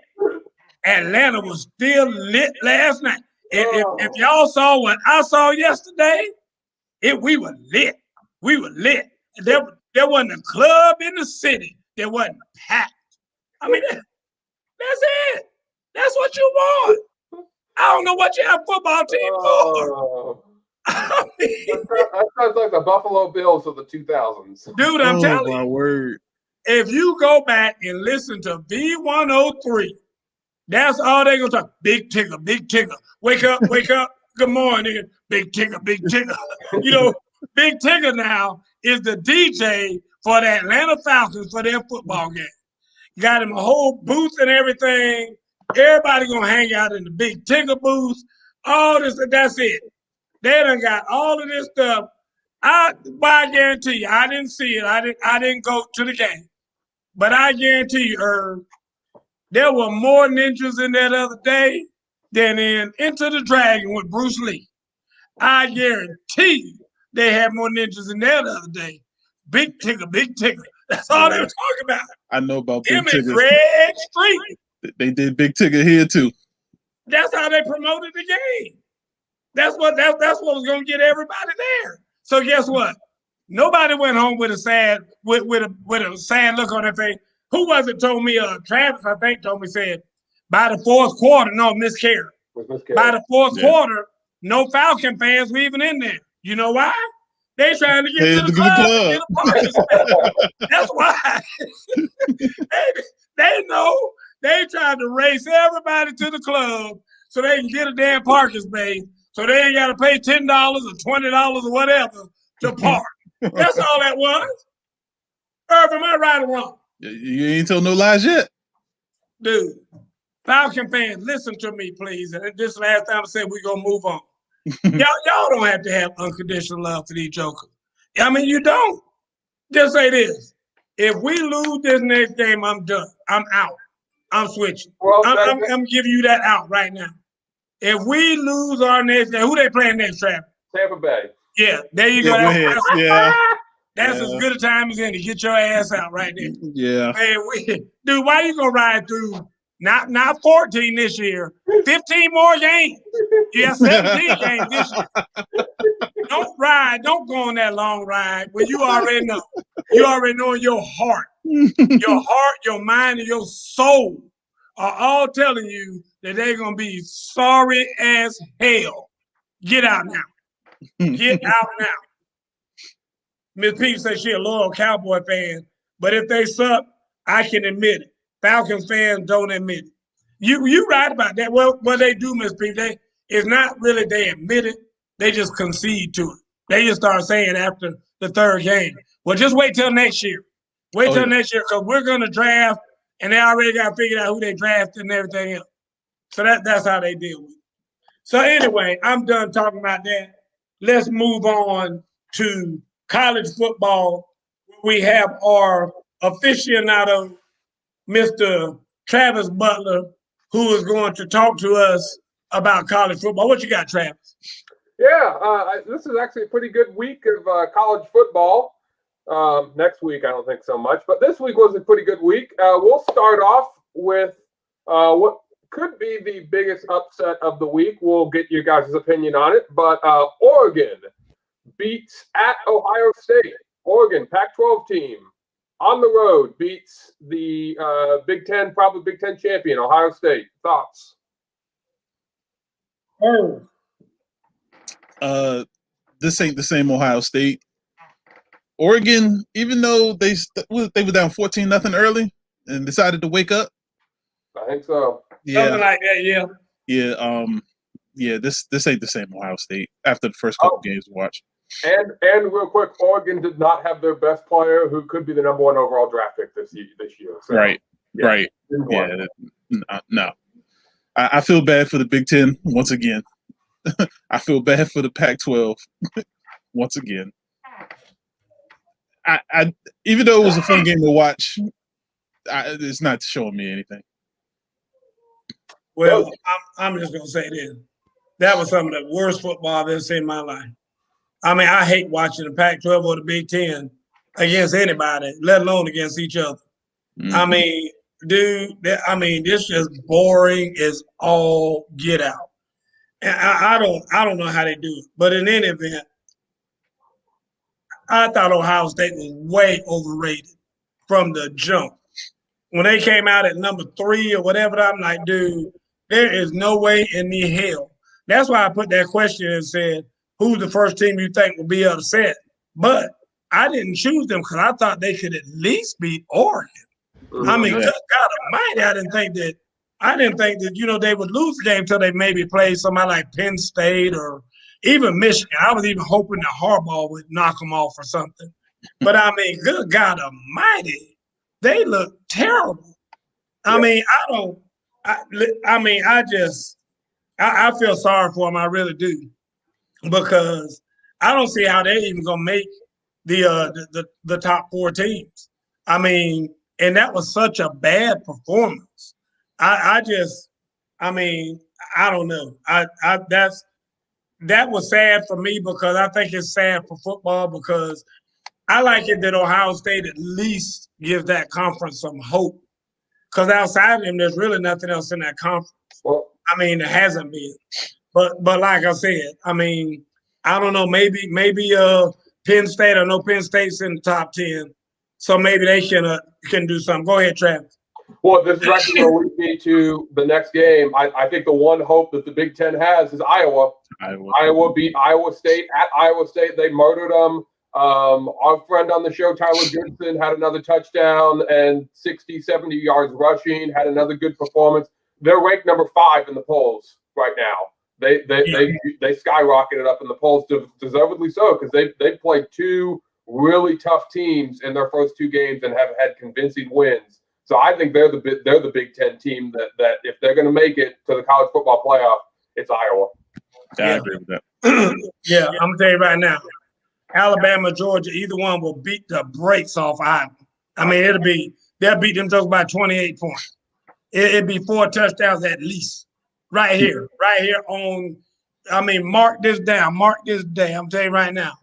Atlanta was still lit last night. If y'all saw what I saw yesterday, we were lit. We were lit. There wasn't a club in the city that wasn't packed. I mean, that's it. That's what you want. I don't know what you have football team for. I mean, that sounds like the Buffalo Bills of the 2000s. Dude, I'm telling you. My word. If you go back and listen to V103, that's all they're going to talk. Big ticker, big ticker. Wake up, wake up. Good morning, nigga. Big ticker, big ticker. Big ticker now is the DJ for the Atlanta Falcons for their football game. Got him a whole booth and everything. Everybody going to hang out in the big ticker booth. All this, that's it. They done got all of this stuff. I guarantee you, I didn't see it. I didn't go to the game. But I guarantee you, Herb, there were more ninjas in that other day than in Enter the Dragon with Bruce Lee. I guarantee you they had more ninjas in that other day. Big ticker, big ticker. That's all they were talking about. I know about big ticker. Greg Street. They did big ticker here too. That's how they promoted the game. That's what was going to get everybody there. So guess what? Nobody went home with a sad with a sad look on their face. Who was it told me? Travis, I think, told me, said, by the fourth quarter, no, Miss Carey. By the fourth quarter, no Falcon fans were even in there. You know why? They trying to get to the club and get a parking space. That's why. they know they tried to race everybody to the club so they can get a damn parking space so they ain't got to pay $10 or $20 or whatever to park. That's all that was. Irv, am I right or wrong? You ain't told no lies yet. Dude, Falcon fans, listen to me, please. And this last time I said we're going to move on. Y'all don't have to have unconditional love for these jokers. I mean, you don't. Just say this. If we lose this next game, I'm done. I'm out. I'm switching. Well, I'm giving you that out right now. If we lose our next game, who they playing next, Travis? Tampa Bay. Yeah, there you go. That's as good a time as any. Get your ass out right there. Yeah. Man, dude, why you gonna ride through not 14 this year, 15 more games? You have 17 games this year. Don't go on that long ride where you already know. You already know in your heart, your mind, and your soul are all telling you that they're gonna be sorry as hell. Get out now. Get out now. Miss Pete says she a loyal Cowboy fan, but if they suck, I can admit it. Falcons fans don't admit it. You right about that. Well, what they do, Miss Pete, it's not really they admit it. They just concede to it. They just start saying after the third game, well, just wait till next year. Wait till next year because we're going to draft, and they already got figured out who they drafted and everything else. So that's how they deal with it. So anyway, I'm done talking about that. Let's move on to college football. We have our aficionado, Mr. Travis Butler, who is going to talk to us about college football. What you got, Travis? Yeah, this is actually a pretty good week of college football. Next week, I don't think so much, but this week was a pretty good week. We'll start off with what could be the biggest upset of the week. We'll get your guys' opinion on it, but Oregon beats at Ohio State. Oregon, Pac-12 team, on the road, beats the Big Ten, probably Big Ten champion, Ohio State. Thoughts? This ain't the same Ohio State. Oregon, even though they were down 14-0 early and decided to wake up. I think so. Something like that, yeah. Yeah. Yeah, this ain't the same Ohio State after the first couple games to watch. And real quick, Oregon did not have their best player, who could be the number 1 overall draft pick this year. So, right. Yeah. No. I feel bad for the Big Ten once again. I feel bad for the Pac-12 once again. I even though it was a fun game to watch, it's not showing me anything. Well, I'm just gonna say this: that was some of the worst football I've ever seen in my life. I mean, I hate watching the Pac-12 or the Big Ten against anybody, let alone against each other. Mm-hmm. I mean, dude, this is boring as all get out. And I don't know how they do it. But in any event, I thought Ohio State was way overrated from the jump. When they came out at number 3 or whatever, I'm like, dude, there is no way in the hell. That's why I put that question and said, who's the first team you think will be upset? But I didn't choose them because I thought they could at least beat Oregon. I mean, good God Almighty, I didn't think that they would lose the game until they maybe played somebody like Penn State or even Michigan. I was even hoping that Harbaugh would knock them off or something. But I mean, good God Almighty, they look terrible. I mean, I feel sorry for them. I really do, because I don't see how they're even gonna make the top 4 teams. I mean, and that was such a bad performance. I don't know. That was sad for me, because I think it's sad for football, because I like it that Ohio State at least gives that conference some hope. Because outside of them, there's really nothing else in that conference. Well, I mean, there hasn't been. But like I said, I mean, I don't know, maybe Penn State, I know Penn State's in the top 10. So maybe they can do something. Go ahead, Travis. Well, this is actually going to lead me to the next game. I think the one hope that the Big Ten has is Iowa. Iowa beat Iowa State at Iowa State. They murdered them. Our friend on the show, Tyler Goodson, had another touchdown and 60, 70 yards rushing, had another good performance. They're ranked number 5 in the polls right now. They skyrocketed up in the polls, deservedly so, because they played 2 really tough teams in their first 2 games and have had convincing wins. So I think they're the Big Ten team that if they're going to make it to the college football playoff, it's Iowa. Yeah, I agree with that. Yeah, I'm gonna tell you right now, Alabama, Georgia, either one will beat the brakes off Iowa. I mean, they'll beat them just by 28 points. It'd be 4 touchdowns at least. Right here on. I mean, mark this down. Mark this day. I'm telling you right now,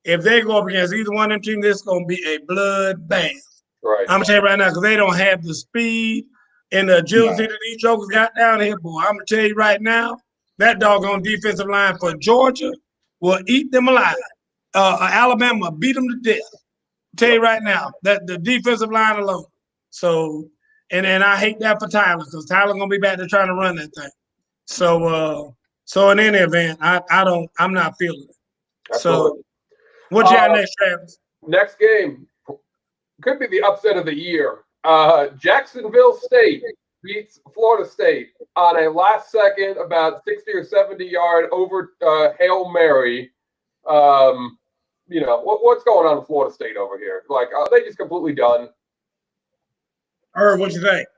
if they go up against either one of them teams, this is gonna be a bloodbath. Right. I'm telling you right now, because they don't have the speed and the agility that these jokers got down here, boy. I'm gonna tell you right now, that doggone defensive line for Georgia will eat them alive. Alabama beat them to death. I'll tell you right now, that the defensive line alone. So, and I hate that for Tyler, because Tyler's gonna be back there trying to run that thing. So in any event, I'm not feeling it. Absolutely. So, what you got next, Travis? Next game could be the upset of the year. Jacksonville State beats Florida State on a last second, about 60 or 70 yard over Hail Mary. What's going on in Florida State over here? Like, are they just completely done? What you think?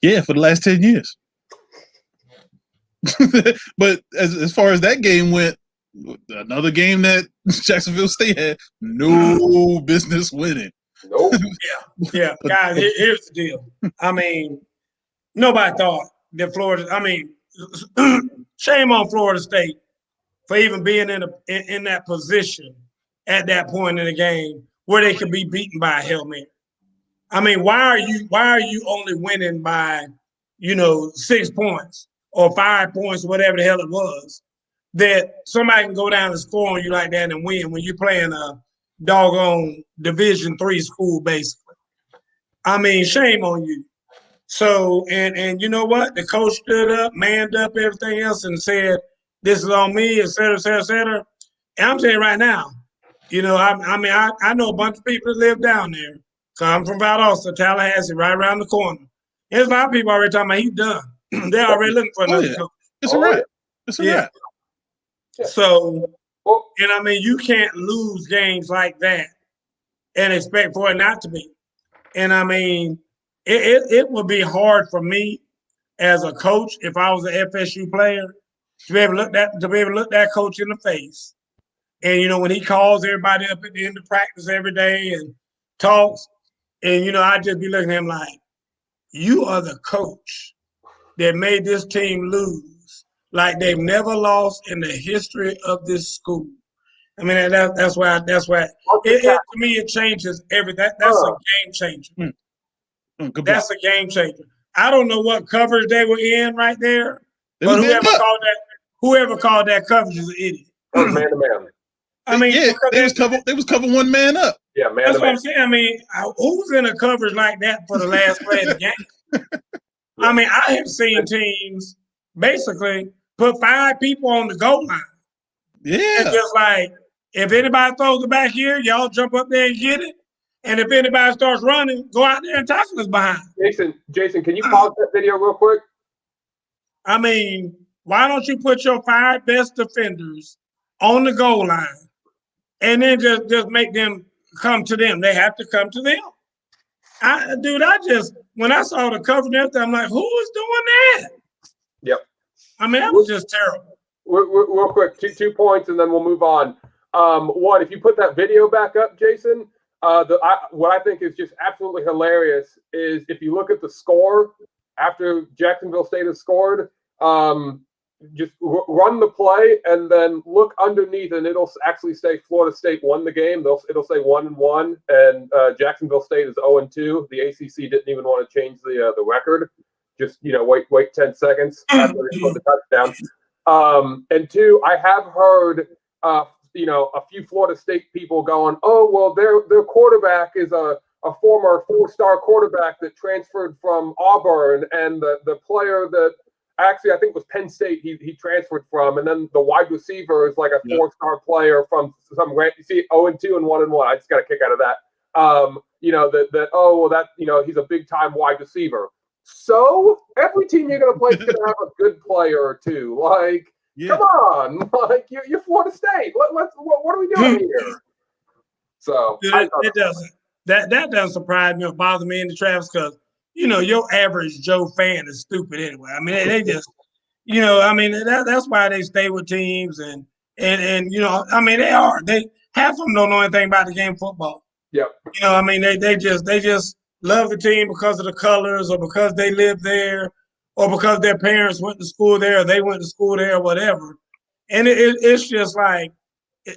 Yeah, for the last 10 years. But as far as that game went, another game that Jacksonville State had no business winning. Nope. Yeah. Guys, here's the deal. I mean, nobody thought that Florida. I mean, shame on Florida State for even being in that position at that point in the game where they could be beaten by a Hail Mary. I mean, why are you only winning by 6 points or 5 points, whatever the hell it was, that somebody can go down and score on you like that and win when you're playing a doggone Division III school, basically? I mean, shame on you. So, and you know what? The coach stood up, manned up, everything else, and said, "This is on me," et cetera, et cetera, et cetera. And I'm saying right now, I know a bunch of people that live down there. So I'm from Valdosta, Tallahassee, right around the corner. There's a lot of people already talking about he's done. They're already looking for another coach. It's a wrap. It's a wrap. Yeah. So, and I mean, you can't lose games like that and expect for it not to be. And I mean, it would be hard for me as a coach if I was an FSU player to be able to look that coach in the face. And you know, when he calls everybody up at the end of practice every day and talks, and you know, I just be looking at him like, you are the coach that made this team lose like they've never lost in the history of this school. I mean, that's why to me it changes everything. That's a game changer. That's a game changer. I don't know what coverage they were in right there, but whoever called that coverage is an idiot. That was man to man. I mean, they was covering one man up. Yeah, man. That's what I'm saying. I mean, who's in a coverage like that for the last play of the game? I mean, I have seen teams basically put 5 people on the goal line. Yeah. And just like, if anybody throws it back here, y'all jump up there and get it. And if anybody starts running, go out there and tackle us behind. Jason, can you pause that video real quick? I mean, why don't you put your 5 best defenders on the goal line and then just make them come to them? They have to come to them. When I saw the cover and everything, I'm like, who is doing that? Yep. I mean, that was just terrible. Real quick, two points, and then we'll move on. One, if you put that video back up, Jason, what I think is just absolutely hilarious is if you look at the score after Jacksonville State has scored, just run the play and then look underneath, and it'll actually say Florida State won the game. It'll say 1-1, and Jacksonville State is 0-2. The ACC didn't even want to change the record. Just wait 10 seconds after they scored the touchdown. And 2, I have heard a few Florida State people going, oh well, their quarterback is a former 4-star quarterback that transferred from Auburn, and the player that actually I think was Penn State he transferred from, and then the wide receiver is like a 4-star player from some random. You see 0-2 and 1-1. I just got a kick out of that. He's a big time wide receiver. So every team you're going to play is going to have a good player or two. Like, come on, like you're Florida State. What are we doing here? So it doesn't. That doesn't surprise me or bother me in the Travis, because your average Joe fan is stupid anyway. I mean, they just, that's why they stay with teams and I mean, they are. Half of them don't know anything about the game of football. Yep. I mean, they just love the team because of the colors, or because they live there, or because their parents went to school there, or they went to school there, or whatever. And it's just like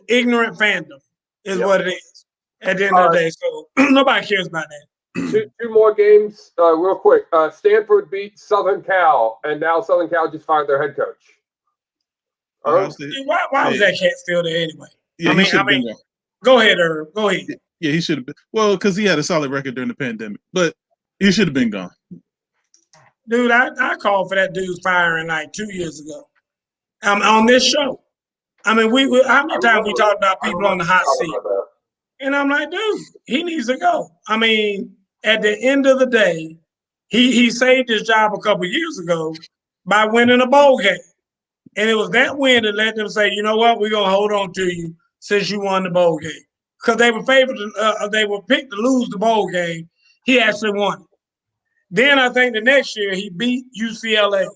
ignorant fandom is what it is at the end of the day. So nobody cares about that. Two more games, real quick. Stanford beat Southern Cal, and now Southern Cal just fired their head coach. Why was that cat still there anyway? Yeah, I mean, go ahead, Herb. Go ahead. Yeah, he should have been. Well, because he had a solid record during the pandemic, but he should have been gone. Dude, I called for that dude's firing like 2 years ago. On this show. I mean, how many times we talked about people on the hot seat? And I'm like, dude, he needs to go. I mean, at the end of the day, he saved his job a couple years ago by winning a bowl game. And it was that win that let them say, you know what, we're going to hold on to you since you won the bowl game. Because they were they were picked to lose the bowl game. He actually won it. Then I think the next year he beat UCLA.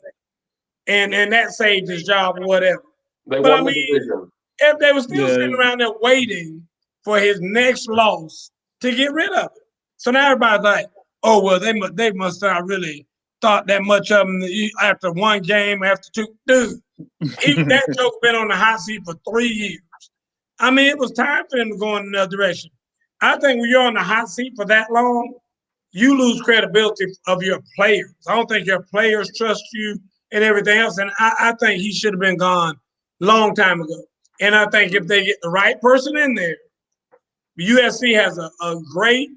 And that saved his job or whatever. They won the division. If they were still sitting around there waiting for his next loss to get rid of it. So now everybody's like, oh, well, they must not really thought that much of him after one game, after two. Dude, that joke's been on the hot seat for 3 years. I mean, it was time for him to go in another direction. I think when you're on the hot seat for that long, you lose credibility of your players. I don't think your players trust you and everything else. And I think he should have been gone a long time ago. And I think if they get the right person in there, USC has a great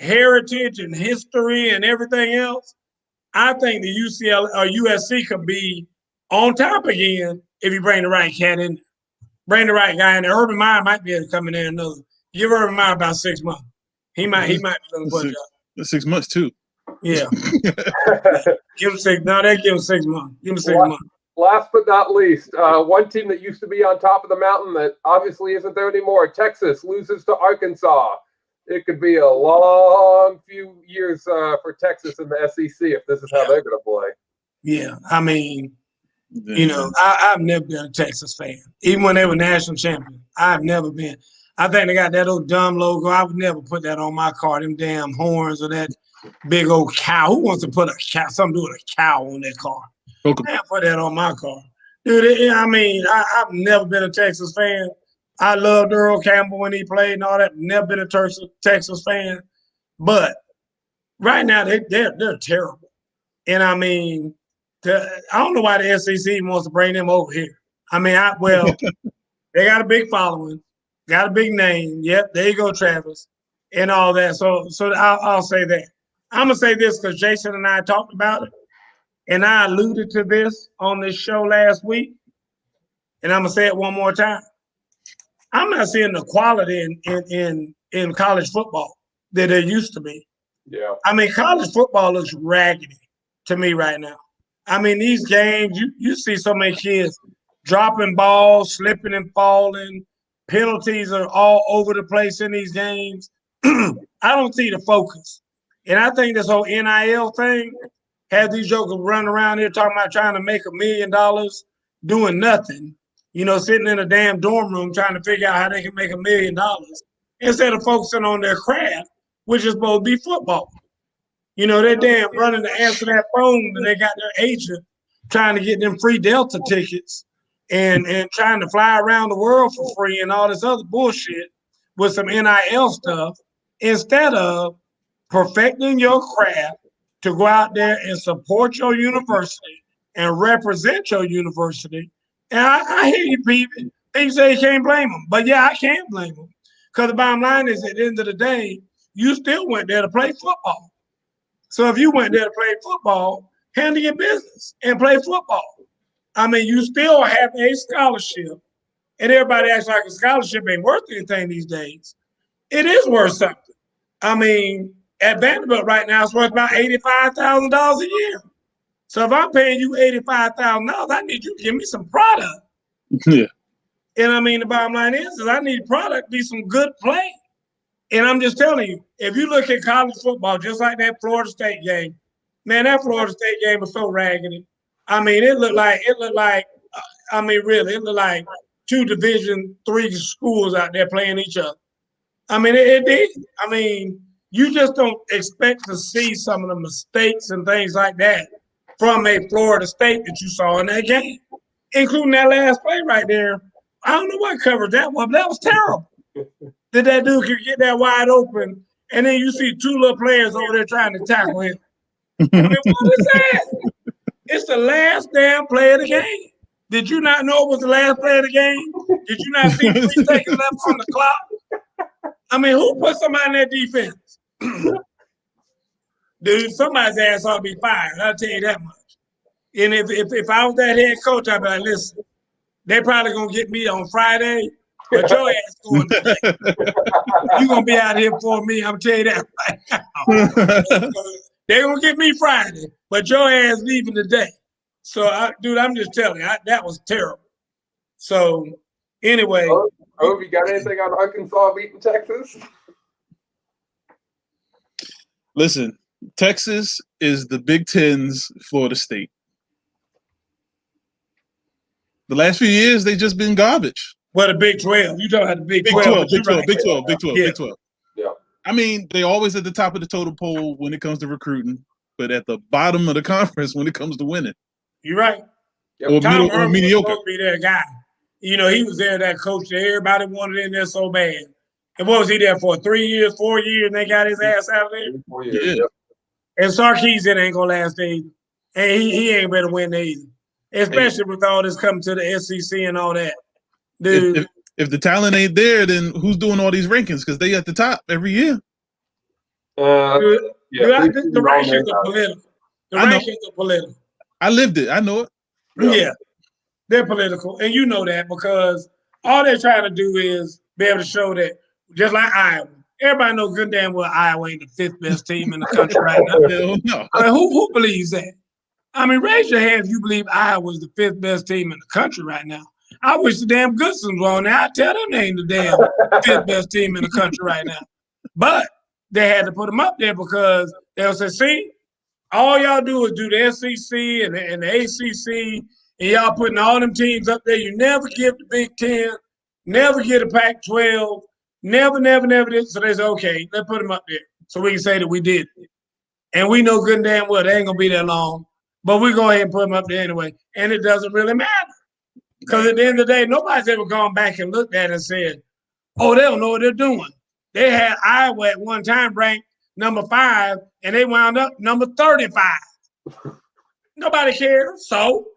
heritage and history and everything else. I think the USC could be on top again if you bring the right cat in there. Bring the right guy in there. Urban Meyer might be able to come in there another. Give Urban Meyer about 6 months. He might be looking for a job. 6 months too. Yeah. Give him 6. No, they give him 6 months. Give him 6 months. Last but not least, one team that used to be on top of the mountain that obviously isn't there anymore. Texas loses to Arkansas. It could be a long few years for Texas in the SEC if this is how they're going to play. Yeah, I mean, you know, I've never been a Texas fan. Even when they were national champions, I've never been. I think they got that old dumb logo. I would never put that on my car, them damn horns or that big old cow. Who wants to put a cow, something to do with a cow on their car? Okay. I put that on my car. Dude, I mean, I've never been a Texas fan. I loved Earl Campbell when he played and all that. Never been a Texas fan. But right now, they're terrible. And I mean, I don't know why the SEC wants to bring them over here. I mean, they got a big following, got a big name. Yep, there you go, Travis, and all that. So I'll say that. I'm gonna say this because Jason and I talked about it, and I alluded to this on this show last week, and I'm gonna say it one more time. I'm not seeing the quality in college football that there used to be. Yeah. I mean, college football looks raggedy to me right now. I mean, these games, you see so many kids dropping balls, slipping and falling. Penalties are all over the place in these games. I don't see the focus. And I think this whole NIL thing has these jokers running around here talking about trying to make $1 million doing nothing, you know, sitting in a damn dorm room trying to figure out how they can make $1 million instead of focusing on their craft, which is supposed to be football. You know, they're damn running to answer that phone that they got their agent trying to get them free Delta tickets and trying to fly around the world for free and all this other bullshit with some NIL stuff instead of perfecting your craft to go out there and support your university and represent your university. And I hear you, people. They say you can't blame them. But yeah, I can't blame them. Because the bottom line is at the end of the day, you still went there to play football. So if you went there to play football, handle your business and play football. I mean, you still have a scholarship, and everybody acts like a scholarship ain't worth anything these days. It is worth something. I mean, at Vanderbilt right now, it's worth about $85,000 a year. So if I'm paying you $85,000, I need you to give me some product. Yeah. And I mean, the bottom line is I need product to be some good play. And I'm just telling you, if you look at college football, just like that Florida State game, man, that Florida State game was so raggedy. I mean, it looked like, I mean, really, it looked like 2 Division III schools out there playing each other. I mean, it did. I mean, you just don't expect to see some of the mistakes and things like that from a Florida State that you saw in that game, including that last play right there. I don't know what coverage that was, but that was terrible. That dude could get that wide open, and then you see 2 little players over there trying to tackle him. I mean, what is that? It's the last damn play of the game. Did you not know it was the last play of the game? Did you not see 3 seconds left on the clock? I mean, who put somebody in that defense? Dude, somebody's ass ought to be fired. I'll tell you that much. And if I was that head coach, I'd be like, listen, they're probably going to get me on Friday, but your ass going today. You're going to be out here for me. I'm telling you that right now. They're going to get me Friday, but your ass leaving today. So, dude, I'm just telling you, that was terrible. So, anyway. Oh, you got anything on Arkansas beating Texas? Listen, Texas is the Big Ten's Florida State. The last few years, they've just been garbage. Well, the Big 12. You talking about the Big 12. Big 12. Yeah. I mean, they always at the top of the totem pole when it comes to recruiting, but at the bottom of the conference when it comes to winning. You're right. Yep. Or mediocre. Was supposed to be that guy. You know, he was there, that coach that everybody wanted in there so bad. And what was he there for? 3 years, 4 years, and they got his ass out of there? 4 years, yeah. Yep. And Sarkisian ain't going to last either. And he ain't better win either. Especially with all this coming to the SEC and all that. Dude. If the talent ain't there, then who's doing all these rankings? Because they at the top every year. The rankings are political. The rankings are political. I lived it. I know it. Yeah. They're political. And you know that because all they're trying to do is be able to show that, just like Iowa, Everybody knows good damn well Iowa ain't the fifth best team in the country right now. Hell no. I mean, who believes that? I mean, raise your hand if you believe Iowa was the fifth best team in the country right now. I wish the damn Goodsons were on there. I tell them they ain't the damn fifth best team in the country right now. But they had to put them up there because they'll say, see, all y'all do is do the SEC and the ACC, and y'all putting all them teams up there. You never give the Big Ten, never get a Pac-12, never did. So they say, okay, let's put them up there so we can say that we did it. And we know good and damn well they ain't going to be that long, but we go ahead and put them up there anyway, and it doesn't really matter. Because at the end of the day, nobody's ever gone back and looked at it and said, oh, they don't know what they're doing. They had Iowa at one time ranked number 5, and they wound up number 35. Nobody cares. So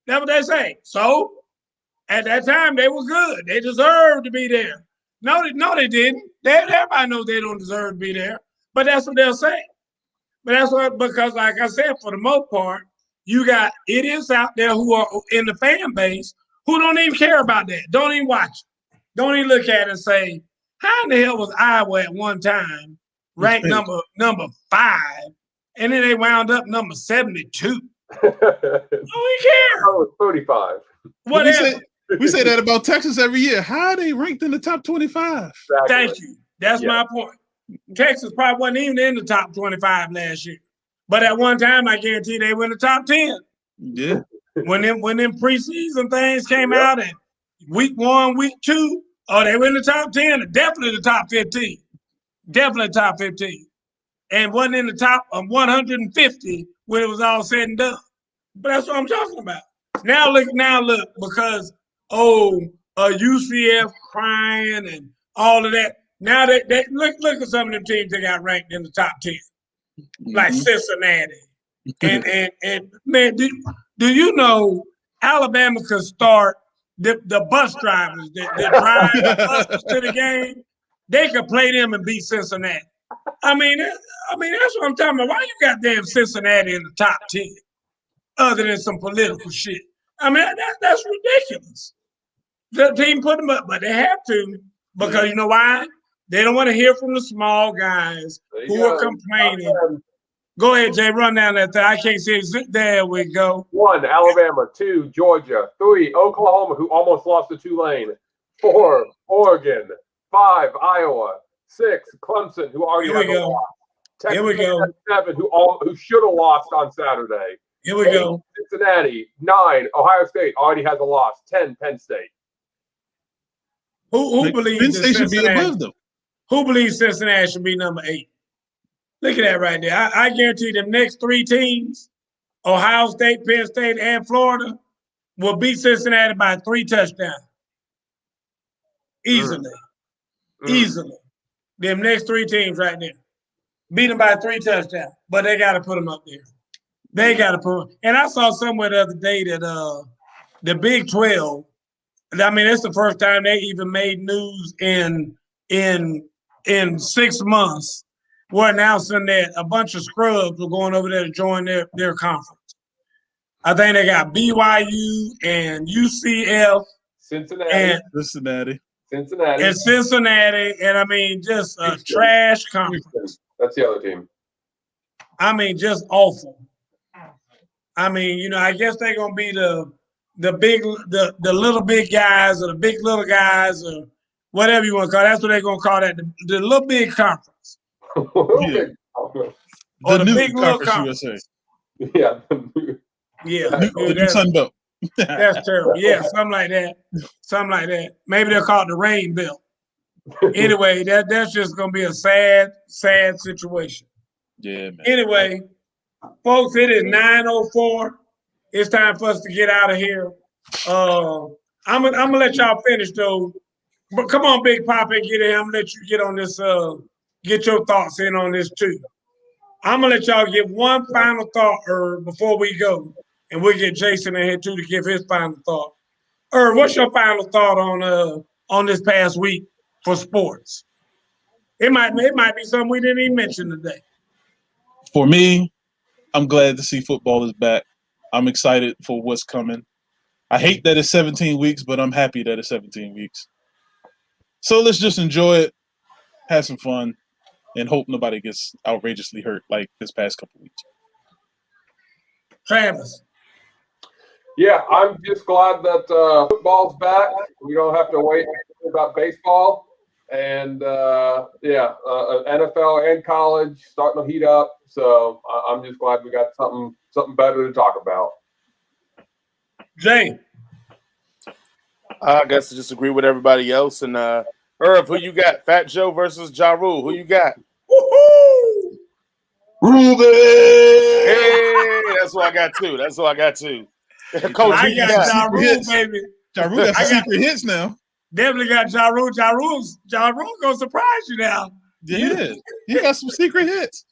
that's what they say. So at that time, they were good. They deserved to be there. No, they didn't. Everybody knows they don't deserve to be there, but that's what they'll say. But that's what, because like I said, for the most part, you got idiots out there who are in the fan base who don't even care about that. Don't even watch it. Don't even look at it and say, how in the hell was Iowa at one time ranked number 5, and then they wound up number 72? Don't even care. I was 35. Whatever. We say that about Texas every year. How are they ranked in the top 25? Exactly. Thank you. That's my point. Texas probably wasn't even in the top 25 last year. But at one time, I guarantee they were in the top 10. Yeah. When them preseason things came out and week 1, week 2, they were in the top 10, definitely the top 15. Definitely top 15. And wasn't in the top of 150 when it was all said and done. But that's what I'm talking about. Now look, because UCF crying and all of that. Now they look at some of them teams that got ranked in the top 10, like Cincinnati. And man, do you know Alabama could start the bus drivers that drive the buses to the game? They could play them and beat Cincinnati. I mean, that's what I'm talking about. Why you got damn Cincinnati in the top 10, other than some political shit? I mean, that's ridiculous. The team put them up, but they have to because you know why? They don't want to hear from the small guys who are complaining. Go ahead, Jay. Run down that thing. I can't see it. There we go. 1, Alabama. 2, Georgia. 3, Oklahoma, who almost lost to Tulane. 4, Oregon. 5, Iowa. 6, Clemson, who already has a loss. Texas Here we go. 7, who should have lost on Saturday. Here we 8, go. Cincinnati. 9, Ohio State already has a loss. 10, Penn State. Who believes Penn State should be Cincinnati? above them? Who believes Cincinnati should be number 8? Look at that right there. I guarantee them next 3 teams, Ohio State, Penn State, and Florida, will beat Cincinnati by 3 touchdowns. Easily. Easily. Them next 3 teams right there. Beat them by 3 touchdowns. But they got to put them up there. They got to put them. And I saw somewhere the other day that the Big 12, I mean, it's the first time they even made news in 6 months. We're announcing that a bunch of scrubs were going over there to join their conference. I think they got BYU and UCF. Cincinnati. And I mean, just a trash conference. That's the other team. I mean, just awful. I mean, you know, I guess they're gonna be the little big guys or the big little guys or whatever you want to call it. That's what they're gonna call that, the little big conference. Yeah. Or the new big little conference conference. Yeah. Yeah. The new Sun Belt. That's terrible. Yeah, something like that. Something like that. Maybe they'll call it the Rain Belt. Anyway, that's just gonna be a sad situation. Yeah, man. Anyway, folks, it is 9:04. It's time for us to get out of here. I'm gonna let y'all finish though. But come on, Big Papa, get in. I'm gonna let you get on this. Get your thoughts in on this too. I'm gonna let y'all get one final thought, before we go, and we'll get Jason in here too to give his final thought. What's your final thought on this past week for sports? It might be something we didn't even mention today. For me, I'm glad to see football is back. I'm excited for what's coming. I hate that it's 17 weeks, but I'm happy that it's 17 weeks. So let's just enjoy it. have some fun, and hope nobody gets outrageously hurt like this past couple weeks. Travis. Yeah, I'm just glad that football's back. We don't have to wait about baseball. And NFL and college starting to heat up. So I'm just glad we got something better to talk about. Jay. I guess I just agree with everybody else. And Irv, who you got? Fat Joe versus Ja Rule. Who you got? Woohoo! Ruben! Hey, that's what I got too. Coach, I got Ja Rule, baby. Ja Rule got some secret hits now. Definitely got Ja Rule. Ja Rule gonna surprise you now. Yeah, he got some secret hits.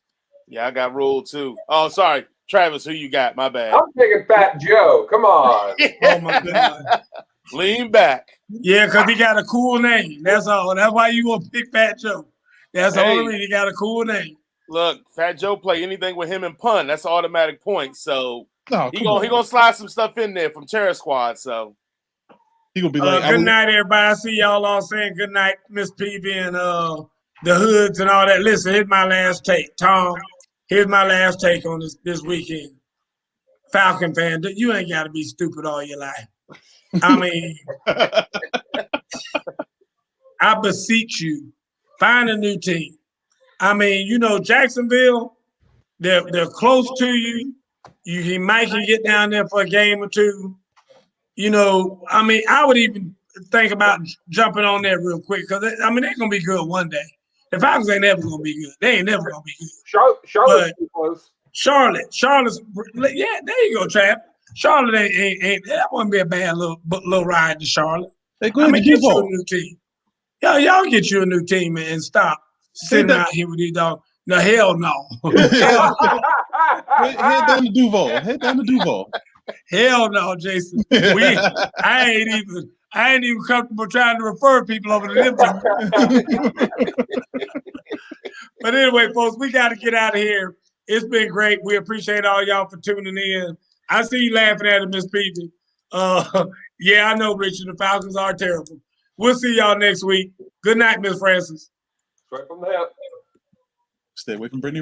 Yeah, I got Rule too. Oh, sorry. Travis, who you got? My bad. I'm taking Fat Joe. Come on. Oh, my God. Lean back. Yeah, because he got a cool name. That's all. That's why you want to pick Fat Joe. That's the only reason he got a cool name. Look, Fat Joe play anything with him and pun. That's automatic points. So he gonna slide some stuff in there from Terror Squad. So he gonna be like, good night, everybody. I see y'all all saying good night, Miss PB and the Hoods and all that. Listen, here's my last take. Tom, here's my last take on this weekend. Falcon fan, you ain't got to be stupid all your life. I mean, I beseech you, find a new team. I mean, Jacksonville, they're close to you. You might can get down there for a game or two. I mean, I would even think about jumping on there real quick because, they're going to be good one day. The Falcons ain't never going to be good. They ain't never going to be good. Charlotte's too close. Charlotte's, yeah, there you go, Trap. Charlotte ain't that wouldn't be a bad little ride to Charlotte. Hey, go ahead, get you a new team. Y'all get you a new team and stop sitting out here with these dogs. No, hell no. Head down to Duval. Hell no, Jason. I ain't even comfortable trying to refer people over to them. But anyway, folks, we got to get out of here. It's been great. We appreciate all y'all for tuning in. I see you laughing at it, Miss Peavy. Yeah, I know, Richard. The Falcons are terrible. We'll see y'all next week. Good night, Miss Francis. Right from there. Stay away from Brittany.